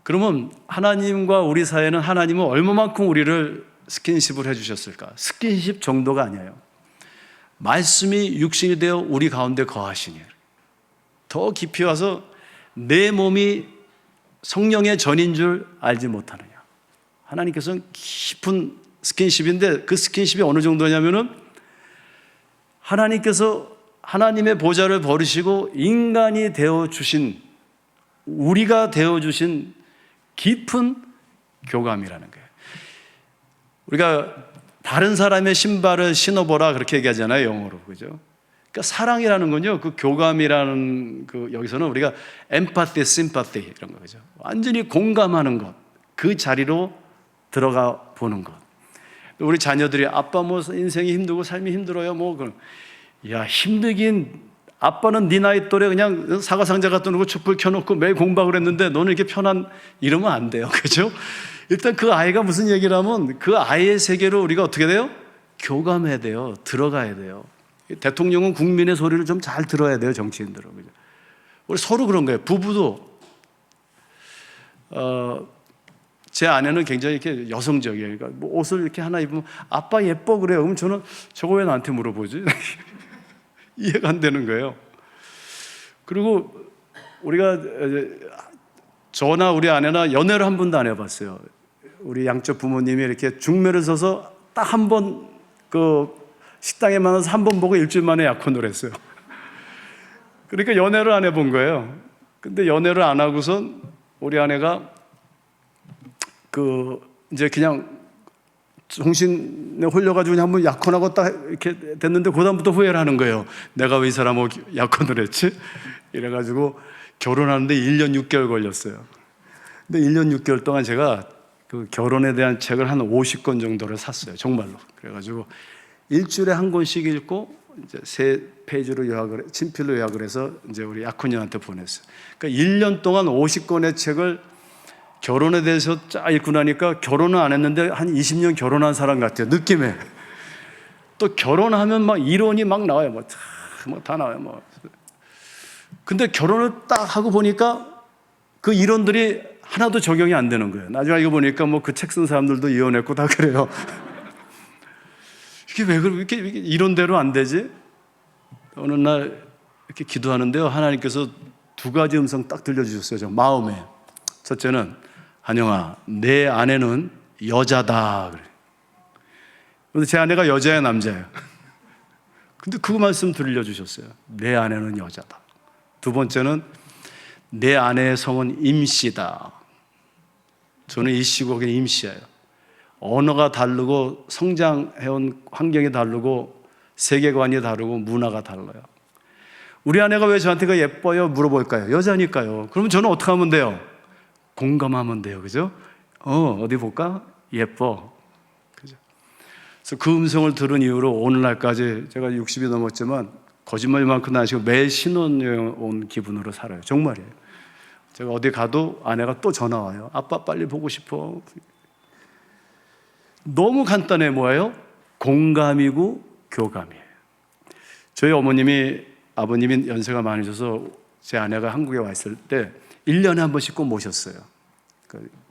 그러면 하나님과 우리 사이에는 하나님은 얼마만큼 우리를 스킨십을 해주셨을까? 스킨십 정도가 아니에요. 말씀이 육신이 되어 우리 가운데 거하시니 더 깊이 와서 내 몸이 성령의 전인 줄 알지 못하느냐. 하나님께서는 깊은 스킨십인데 그 스킨십이 어느 정도냐면은 하나님께서 하나님의 보좌를 버리시고 인간이 되어주신, 우리가 되어주신 깊은 교감이라는 거예요. 우리가 다른 사람의 신발을 신어보라 그렇게 얘기하잖아요, 영어로. 그죠? 그러니까 사랑이라는 건요, 그 교감이라는 그 여기서는 우리가 엠파티, 심파티 이런 거 그죠? 완전히 공감하는 것, 그 자리로 들어가 보는 것. 우리 자녀들이 아빠 뭐 인생이 힘들고 삶이 힘들어요, 뭐 야 힘들긴 아빠는 네 나이 또래 그냥 사과상자 갖다 놓고 촛불 켜놓고 매일 공부하고 그랬는데 너는 이렇게 편한 이러면 안 돼요, 그죠? 일단 그 아이가 무슨 얘기를 하면 그 아이의 세계로 우리가 어떻게 돼요? 교감해야 돼요. 들어가야 돼요. 대통령은 국민의 소리를 좀 잘 들어야 돼요, 정치인들은. 그죠? 우리 서로 그런 거예요. 부부도 제 아내는 굉장히 이렇게 여성적이에요. 그러니까 뭐 옷을 이렇게 하나 입으면 아빠 예뻐 그래요. 그럼 저는 저거 왜 나한테 물어보지? 이해가 안 되는 거예요. 그리고 우리가 저나 우리 아내나 연애를 한 번도 안 해봤어요. 우리 양쪽 부모님이 이렇게 중매를 서서 딱 한 번 그 식당에 만나서 한 번 보고 일주일 만에 약혼을 했어요. 그러니까 연애를 안 해본 거예요. 근데 연애를 안 하고선 우리 아내가 이제 그냥 정신에 홀려가지고 그냥 한번 약혼하고 딱 이렇게 됐는데 그다음부터 후회를 하는 거예요. 내가 왜 이 사람하고 약혼을 했지? 이래가지고 결혼하는데 1년 6개월 걸렸어요. 근데 1년 6개월 동안 제가 그 결혼에 대한 책을 한 50권 정도를 샀어요. 정말로. 그래가지고 일주일에 한 권씩 읽고 이제 3페이지로 친필로 요약을 해서 이제 우리 약혼녀한테 보냈어요. 그러니까 1년 동안 50권의 책을 결혼에 대해서 쫙 읽고 나니까 결혼은 안 했는데 한 20년 결혼한 사람 같아요. 느낌에. 또 결혼하면 막 이론이 막 나와요. 뭐 다 나와요. 뭐. 근데 결혼을 딱 하고 보니까 그 이론들이 하나도 적용이 안 되는 거예요. 나중에 이거 보니까 뭐 그 책 쓴 사람들도 이혼했고 다 그래요. 이게 왜 그렇게 이론대로 안 되지? 어느 날 이렇게 기도하는데요. 하나님께서 2가지 음성 딱 들려주셨어요. 저 마음에. 첫째는 한영아, 내 아내는 여자다. 그래. 그런데 제 아내가 여자야, 남자예요? 근데 그 말씀 들려주셨어요. 내 아내는 여자다. 2번째는 내 아내의 성은 임씨다. 저는 이씨고 거기는 임씨예요. 언어가 다르고 성장해온 환경이 다르고 세계관이 다르고 문화가 달라요. 우리 아내가 왜 저한테 예뻐요? 물어볼까요? 여자니까요. 그러면 저는 어떻게 하면 돼요? 공감하면 돼요. 그죠? 어디 볼까? 예뻐. 그죠? 그래서 그 음성을 들은 이후로 오늘날까지 제가 60이 넘었지만 거짓말만큼 안 하시고 매일 신혼여행 온 기분으로 살아요. 정말이에요. 제가 어디 가도 아내가 또 전화 와요. 아빠 빨리 보고 싶어. 너무 간단해. 뭐예요? 공감이고 교감이에요. 저희 아버님이 연세가 많으셔서 제 아내가 한국에 와 있을 때 1년에 한 번씩 꼭 모셨어요.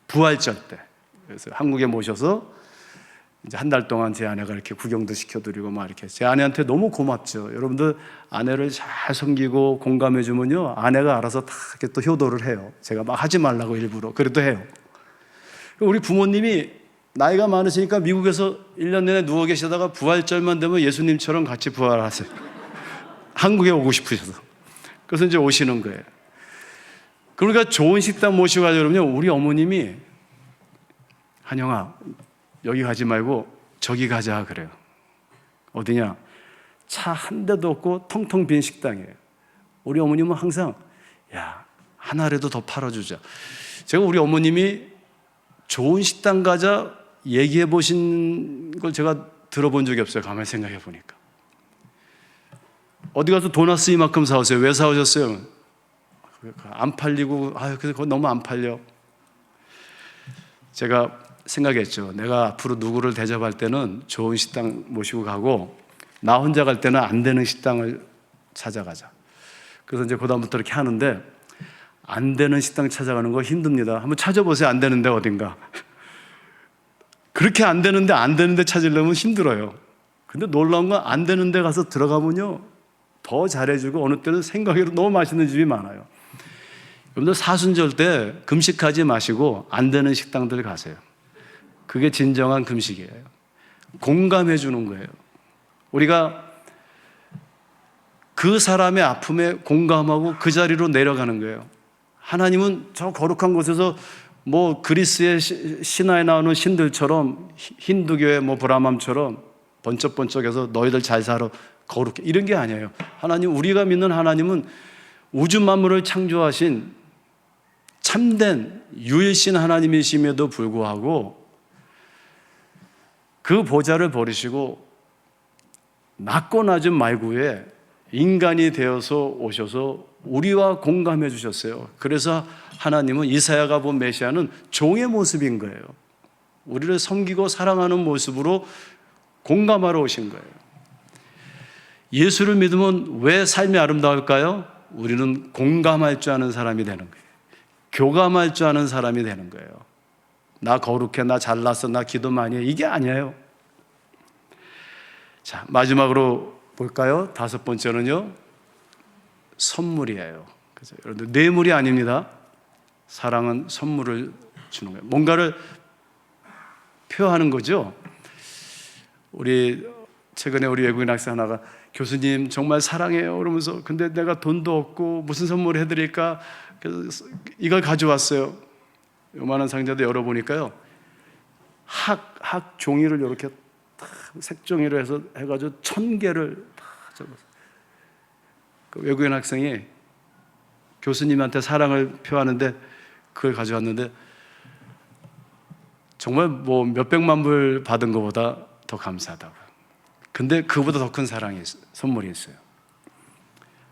부활절 때. 그래서 한국에 모셔서 이제 한 달 동안 제 아내가 이렇게 구경도 시켜드리고 막 이렇게. 제 아내한테 너무 고맙죠. 여러분들 아내를 잘 섬기고 공감해주면요, 아내가 알아서 다 이렇게 또 효도를 해요. 제가 막 하지 말라고 일부러. 그래도 해요. 우리 부모님이 나이가 많으시니까 미국에서 1년 내내 누워 계시다가 부활절만 되면 예수님처럼 같이 부활하세요. 한국에 오고 싶으셔서. 그래서 이제 오시는 거예요. 그러니까 좋은 식당 모시고 가죠. 그러면요, 우리 어머님이 한영아, 여기 가지 말고 저기 가자 그래요. 어디냐? 차 한 대도 없고 텅텅 빈 식당이에요. 우리 어머님은 항상 야, 하나라도 더 팔아주자. 제가 우리 어머님이 좋은 식당 가자 얘기해 보신 걸 제가 들어본 적이 없어요. 가만히 생각해 보니까. 어디 가서 도넛 이만큼 사오세요. 왜 사오셨어요? 안 팔리고, 그거 너무 안 팔려. 제가 생각했죠. 내가 앞으로 누구를 대접할 때는 좋은 식당 모시고 가고, 나 혼자 갈 때는 안 되는 식당을 찾아가자. 그래서 이제 그다음부터 이렇게 하는데, 안 되는 식당 찾아가는 거 힘듭니다. 한번 찾아보세요. 안 되는데 어딘가. 그렇게 안 되는데 찾으려면 힘들어요. 근데 놀라운 건 안 되는데 가서 들어가면요, 더 잘해주고 어느 때는 생각해도 너무 맛있는 집이 많아요. 여러분들 사순절 때 금식하지 마시고 안 되는 식당들 가세요. 그게 진정한 금식이에요. 공감해 주는 거예요. 우리가 그 사람의 아픔에 공감하고 그 자리로 내려가는 거예요. 하나님은 저 거룩한 곳에서 뭐 그리스의 신화에 나오는 신들처럼, 힌두교의 뭐 브라함처럼 번쩍번쩍해서 너희들 잘 살아 거룩해, 이런 게 아니에요. 하나님, 우리가 믿는 하나님은 우주 만물을 창조하신 참된 유일신 하나님이심에도 불구하고 그 보좌를 버리시고 낮고 낮은 말구에 인간이 되어서 오셔서 우리와 공감해 주셨어요. 그래서 하나님은 이사야가 본 메시아는 종의 모습인 거예요. 우리를 섬기고 사랑하는 모습으로 공감하러 오신 거예요. 예수를 믿으면 왜 삶이 아름다울까요? 우리는 공감할 줄 아는 사람이 되는 거예요. 교감할 줄 아는 사람이 되는 거예요. 나 거룩해, 나 잘났어, 나 기도 많이 해, 이게 아니에요. 자, 마지막으로 볼까요? 5번째는요, 선물이에요. 그래서 여러분들, 뇌물이 아닙니다. 사랑은 선물을 주는 거예요. 뭔가를 표하는 거죠. 최근에 우리 외국인 학생 하나가, 교수님 정말 사랑해요 그러면서, 근데 내가 돈도 없고 무슨 선물을 해드릴까, 그래서 이걸 가져왔어요. 요만한 상자도 열어보니까요, 학 종이를 이렇게 색종이로 해서 해가지고 1000개를 다 적었어요. 그 외국인 학생이 교수님한테 사랑을 표하는데 그걸 가져왔는데, 정말 뭐 몇백만 불 받은 것보다 더 감사하다고. 근데 그보다 더 큰 선물이 있어요.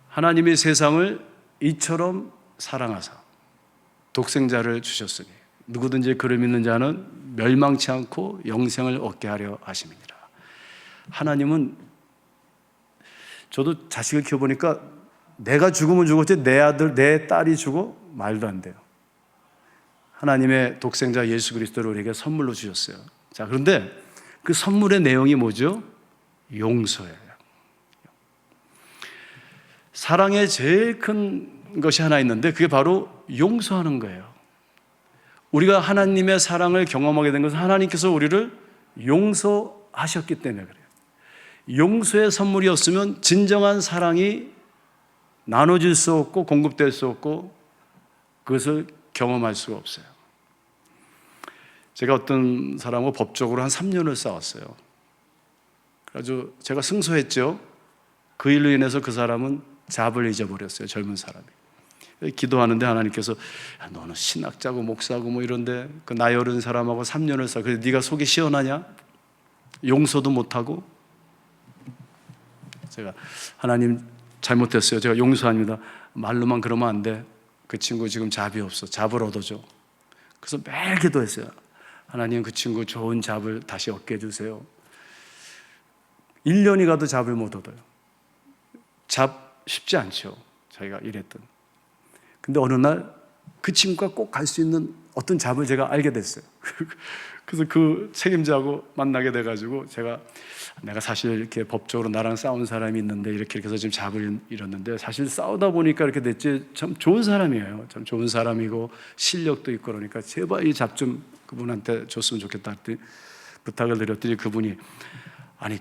하나님이 세상을 이처럼 사랑하사 독생자를 주셨으니 누구든지 그를 믿는 자는 멸망치 않고 영생을 얻게 하려 하심이니라. 하나님은, 저도 자식을 키워보니까 내가 죽으면 죽었지 내 아들, 내 딸이 죽어? 말도 안 돼요. 하나님의 독생자 예수 그리스도를 우리에게 선물로 주셨어요. 자, 그런데 그 선물의 내용이 뭐죠? 용서예요. 사랑의 제일 큰 것이 하나 있는데 그게 바로 용서하는 거예요. 우리가 하나님의 사랑을 경험하게 된 것은 하나님께서 우리를 용서하셨기 때문에 그래요. 용서의 선물이 없으면 진정한 사랑이 나눠질 수 없고 공급될 수 없고 그것을 경험할 수가 없어요. 제가 어떤 사람하고 법적으로 한 3년을 싸웠어요. 그래가지고 제가 승소했죠. 그 일로 인해서 그 사람은 잡을 잊어버렸어요. 젊은 사람이. 기도하는데 하나님께서, 야, 너는 신학자고 목사고 뭐 이런데 그 나이 어른 사람하고 3년을 싸워. 그래서 네가 속이 시원하냐? 용서도 못하고. 제가, 하나님 잘못했어요. 제가 용서합니다. 말로만 그러면 안 돼. 그 친구 지금 잡이 없어. 잡을 얻어줘. 그래서 매일 기도했어요. 하나님, 그 친구 좋은 잡을 다시 얻게 해주세요. 1년이 가도 잡을 못 얻어요. 잡 쉽지 않죠. 저희가 일했던. 근데 어느 날 그 친구가 꼭 갈 수 있는 어떤 잡을 제가 알게 됐어요. 그래서 그 책임자하고 만나게 돼가지고 내가 사실 이렇게 법적으로 나랑 싸운 사람이 있는데 이렇게 해서 지금 잡을 잃었는데 사실 싸우다 보니까 이렇게 됐지, 참 좋은 사람이에요. 참 좋은 사람이고 실력도 있고 그러니까 제발 이 잡 좀 그분한테 줬으면 좋겠다 부탁을 드렸더니 그분이, 아니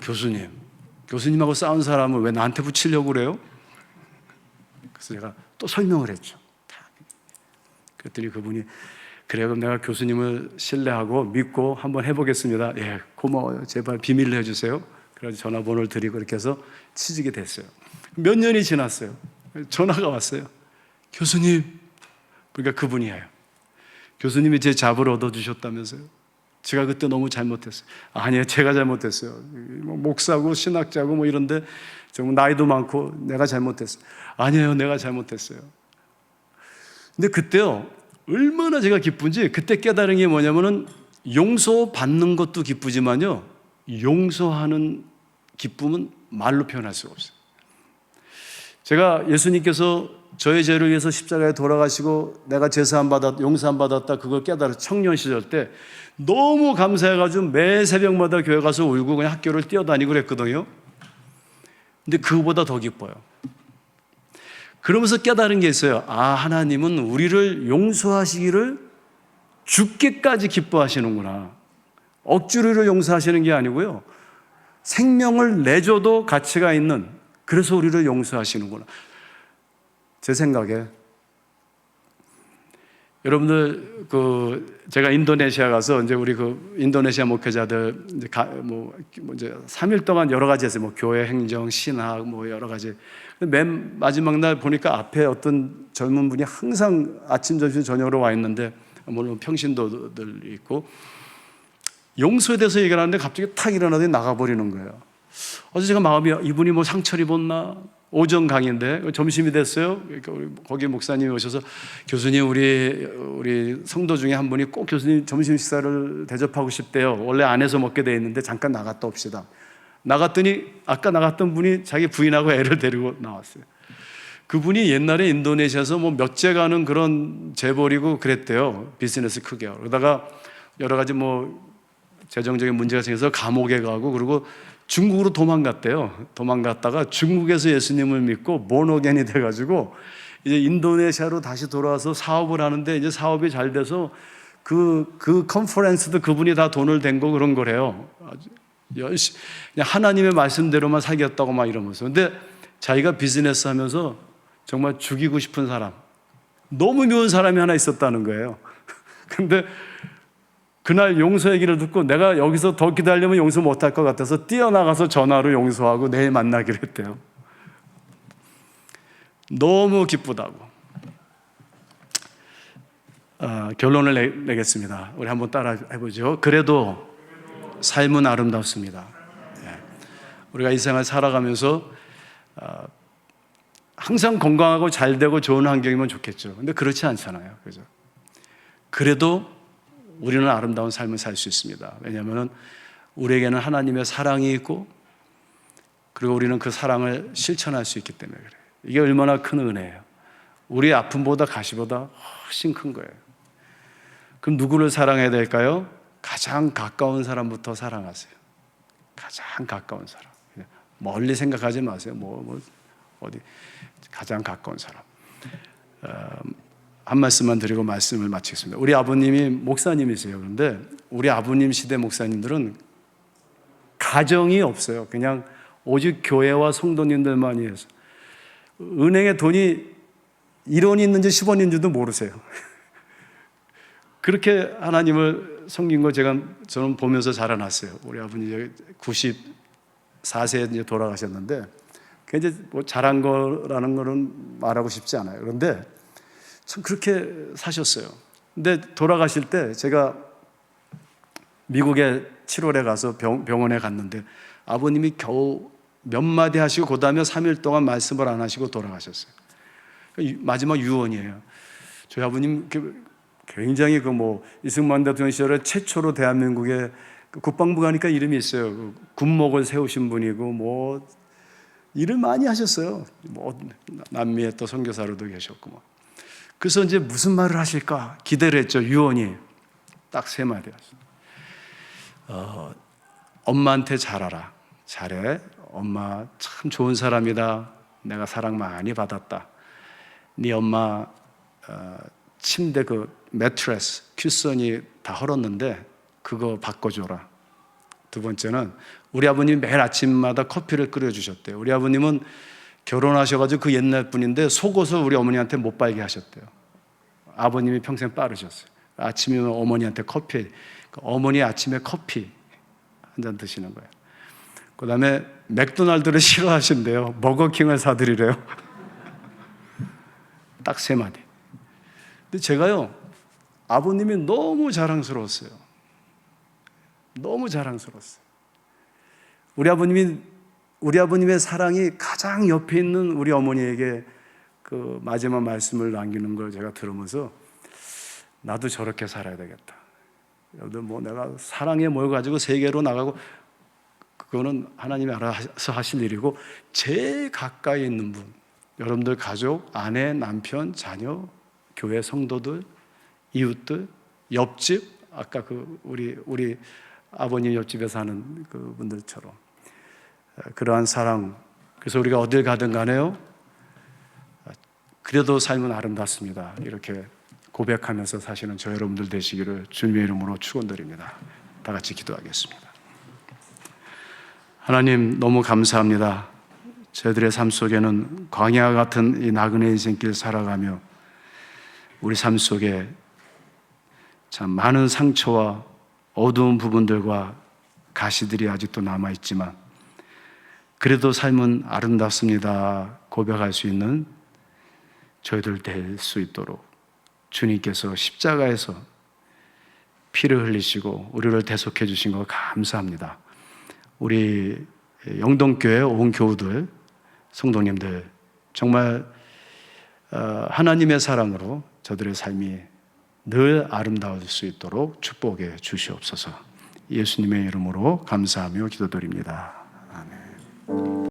교수님하고 싸운 사람을 왜 나한테 붙이려고 그래요? 그래서 제가 또 설명을 했죠. 그랬더니 그분이, 그래 그럼 내가 교수님을 신뢰하고 믿고 한번 해보겠습니다. 예, 고마워요. 제발 비밀로 해주세요. 그래서 전화번호를 드리고 이렇게 해서 취직이 됐어요. 몇 년이 지났어요. 전화가 왔어요. 교수님, 그러니까 그분이에요. 교수님이 제 잡을 얻어주셨다면서요. 제가 그때 너무 잘못했어요. 아니에요, 제가 잘못했어요. 목사고 신학자고 뭐 이런데 좀 나이도 많고 내가 잘못했어요. 아니에요, 내가 잘못했어요. 근데 그때요, 얼마나 제가 기쁜지, 그때 깨달은 게 뭐냐면은 용서받는 것도 기쁘지만요, 용서하는 기쁨은 말로 표현할 수가 없어요. 제가 예수님께서 저의 죄를 위해서 십자가에 돌아가시고 내가 용서함 받았다, 그걸 깨달아 청년 시절 때 너무 감사해가지고 매 새벽마다 교회 가서 울고 그냥 학교를 뛰어다니고 그랬거든요. 근데 그거보다 더 기뻐요. 그러면서 깨달은 게 있어요. 아, 하나님은 우리를 용서하시기를 죽기까지 기뻐하시는구나. 억지로 우리를 용서하시는 게 아니고요, 생명을 내줘도 가치가 있는, 그래서 우리를 용서하시는구나. 제 생각에 여러분들 제가 인도네시아 가서 이제 우리 인도네시아 목회자들 이제 3일 동안 여러 가지 했어요. 뭐 교회 행정, 신학 뭐 여러 가지. 맨 마지막 날 보니까 앞에 어떤 젊은 분이 항상 아침, 점심, 저녁으로 와 있는데, 물론 평신도들 있고, 용서에 대해서 얘기를 하는데 갑자기 탁 일어나더니 나가버리는 거예요. 어제 제가 마음이, 이분이 뭐 상처를 입었나? 오전 강의인데 점심이 됐어요. 그러니까 거기 목사님이 오셔서, 교수님, 우리 성도 중에 한 분이 꼭 교수님 점심 식사를 대접하고 싶대요. 원래 안에서 먹게 돼 있는데 잠깐 나갔다 옵시다. 나갔더니 아까 나갔던 분이 자기 부인하고 애를 데리고 나왔어요. 그분이 옛날에 인도네시아에서 뭐 몇째 가는 그런 재벌이고 그랬대요. 비즈니스 크게. 그러다가 여러 가지 뭐 재정적인 문제가 생겨서 감옥에 가고, 그리고 중국으로 도망갔대요. 도망갔다가 중국에서 예수님을 믿고 본어겐이 돼가지고 이제 인도네시아로 다시 돌아와서 사업을 하는데, 이제 사업이 잘 돼서 그 컨퍼런스도 그분이 다 돈을 댄 거 그런 거래요. 아주 열심히 그냥 하나님의 말씀대로만 살겠다고 막 이러면서. 근데 자기가 비즈니스 하면서 정말 죽이고 싶은 사람, 너무 미운 사람이 하나 있었다는 거예요. 근데 그날 용서 얘기를 듣고 내가 여기서 더 기다리면 용서 못할 것 같아서 뛰어나가서 전화로 용서하고 내일 만나기로 했대요. 너무 기쁘다고. 결론을 내겠습니다. 우리 한번 따라 해보죠. 그래도 삶은 아름답습니다. 우리가 이 생활 살아가면서 항상 건강하고 잘 되고 좋은 환경이면 좋겠죠. 근데 그렇지 않잖아요. 그죠? 그래도 우리는 아름다운 삶을 살 수 있습니다. 왜냐하면 우리에게는 하나님의 사랑이 있고, 그리고 우리는 그 사랑을 실천할 수 있기 때문에 그래요. 이게 얼마나 큰 은혜예요. 우리 아픔보다 가시보다 훨씬 큰 거예요. 그럼 누구를 사랑해야 될까요? 가장 가까운 사람부터 사랑하세요. 가장 가까운 사람. 멀리 생각하지 마세요. 어디 가장 가까운 사람. 한 말씀만 드리고 말씀을 마치겠습니다. 우리 아버님이 목사님이세요. 그런데 우리 아버님 시대 목사님들은 가정이 없어요. 그냥 오직 교회와 성도님들만이 해서 은행에 돈이 1원이 있는지 10원이 있는지도 모르세요. 그렇게 하나님을 섬긴 거 저는 보면서 자라났어요. 우리 아버님이 94세에 이제 돌아가셨는데, 그게 이제 뭐 잘한 거라는 거는 말하고 싶지 않아요. 그런데 참 그렇게 사셨어요. 근데 돌아가실 때 제가 미국에 7월에 가서 병원에 갔는데, 아버님이 겨우 몇 마디 하시고 그 다음에 3일 동안 말씀을 안 하시고 돌아가셨어요. 마지막 유언이에요. 저희 아버님 굉장히 이승만 대통령 시절에 최초로 대한민국에 국방부 가니까 이름이 있어요. 군목을 세우신 분이고 일을 많이 하셨어요. 남미에 또 선교사로도 계셨고 그래서 이제 무슨 말을 하실까 기대를 했죠. 유언이 딱 3마디 하셨어요. 엄마한테 잘하라. 잘해. 엄마 참 좋은 사람이다. 내가 사랑 많이 받았다. 네 엄마 침대 매트레스, 큐션이 다 헐었는데 그거 바꿔줘라. 두 번째는 우리 아버님이 매일 아침마다 커피를 끓여주셨대요. 우리 아버님은 결혼하셔가지고 그 옛날 분인데 속옷을 우리 어머니한테 못 빨게 하셨대요. 아버님이 평생 빠르셨어요. 아침이면 어머니한테 커피, 어머니 아침에 커피 한 잔 드시는 거예요. 그 다음에 맥도날드를 싫어하신대요. 버거킹을 사드리래요. 딱 3마디. 근데 제가요, 아버님이 너무 자랑스러웠어요. 너무 자랑스러웠어요. 우리 아버님의 사랑이 가장 옆에 있는 우리 어머니에게 그 마지막 말씀을 남기는 걸 제가 들으면서 나도 저렇게 살아야 되겠다. 여러분들 뭐 내가 사랑에 모여가지고 세계로 나가고 그거는 하나님이 알아서 하실 일이고, 제일 가까이 있는 분, 여러분들 가족, 아내, 남편, 자녀, 교회 성도들, 이웃들, 옆집, 아까 그 우리 아버님 옆집에 사는 그 분들처럼 그러한 사랑. 그래서 우리가 어딜 가든 간에요, 그래도 삶은 아름답습니다, 이렇게 고백하면서 사시는 저 여러분들 되시기를 주님의 이름으로 축원드립니다. 다 같이 기도하겠습니다. 하나님, 너무 감사합니다. 저희들의 삶 속에는 광야 같은 이 나그네 인생길 살아가며 우리 삶 속에 참 많은 상처와 어두운 부분들과 가시들이 아직도 남아있지만 그래도 삶은 아름답습니다 고백할 수 있는 저희들 될 수 있도록 주님께서 십자가에서 피를 흘리시고 우리를 대속해 주신 거 감사합니다. 우리 영동교회 온 교우들, 성도님들 정말 하나님의 사랑으로 저들의 삶이 늘 아름다울 수 있도록 축복해 주시옵소서. 예수님의 이름으로 감사하며 기도드립니다.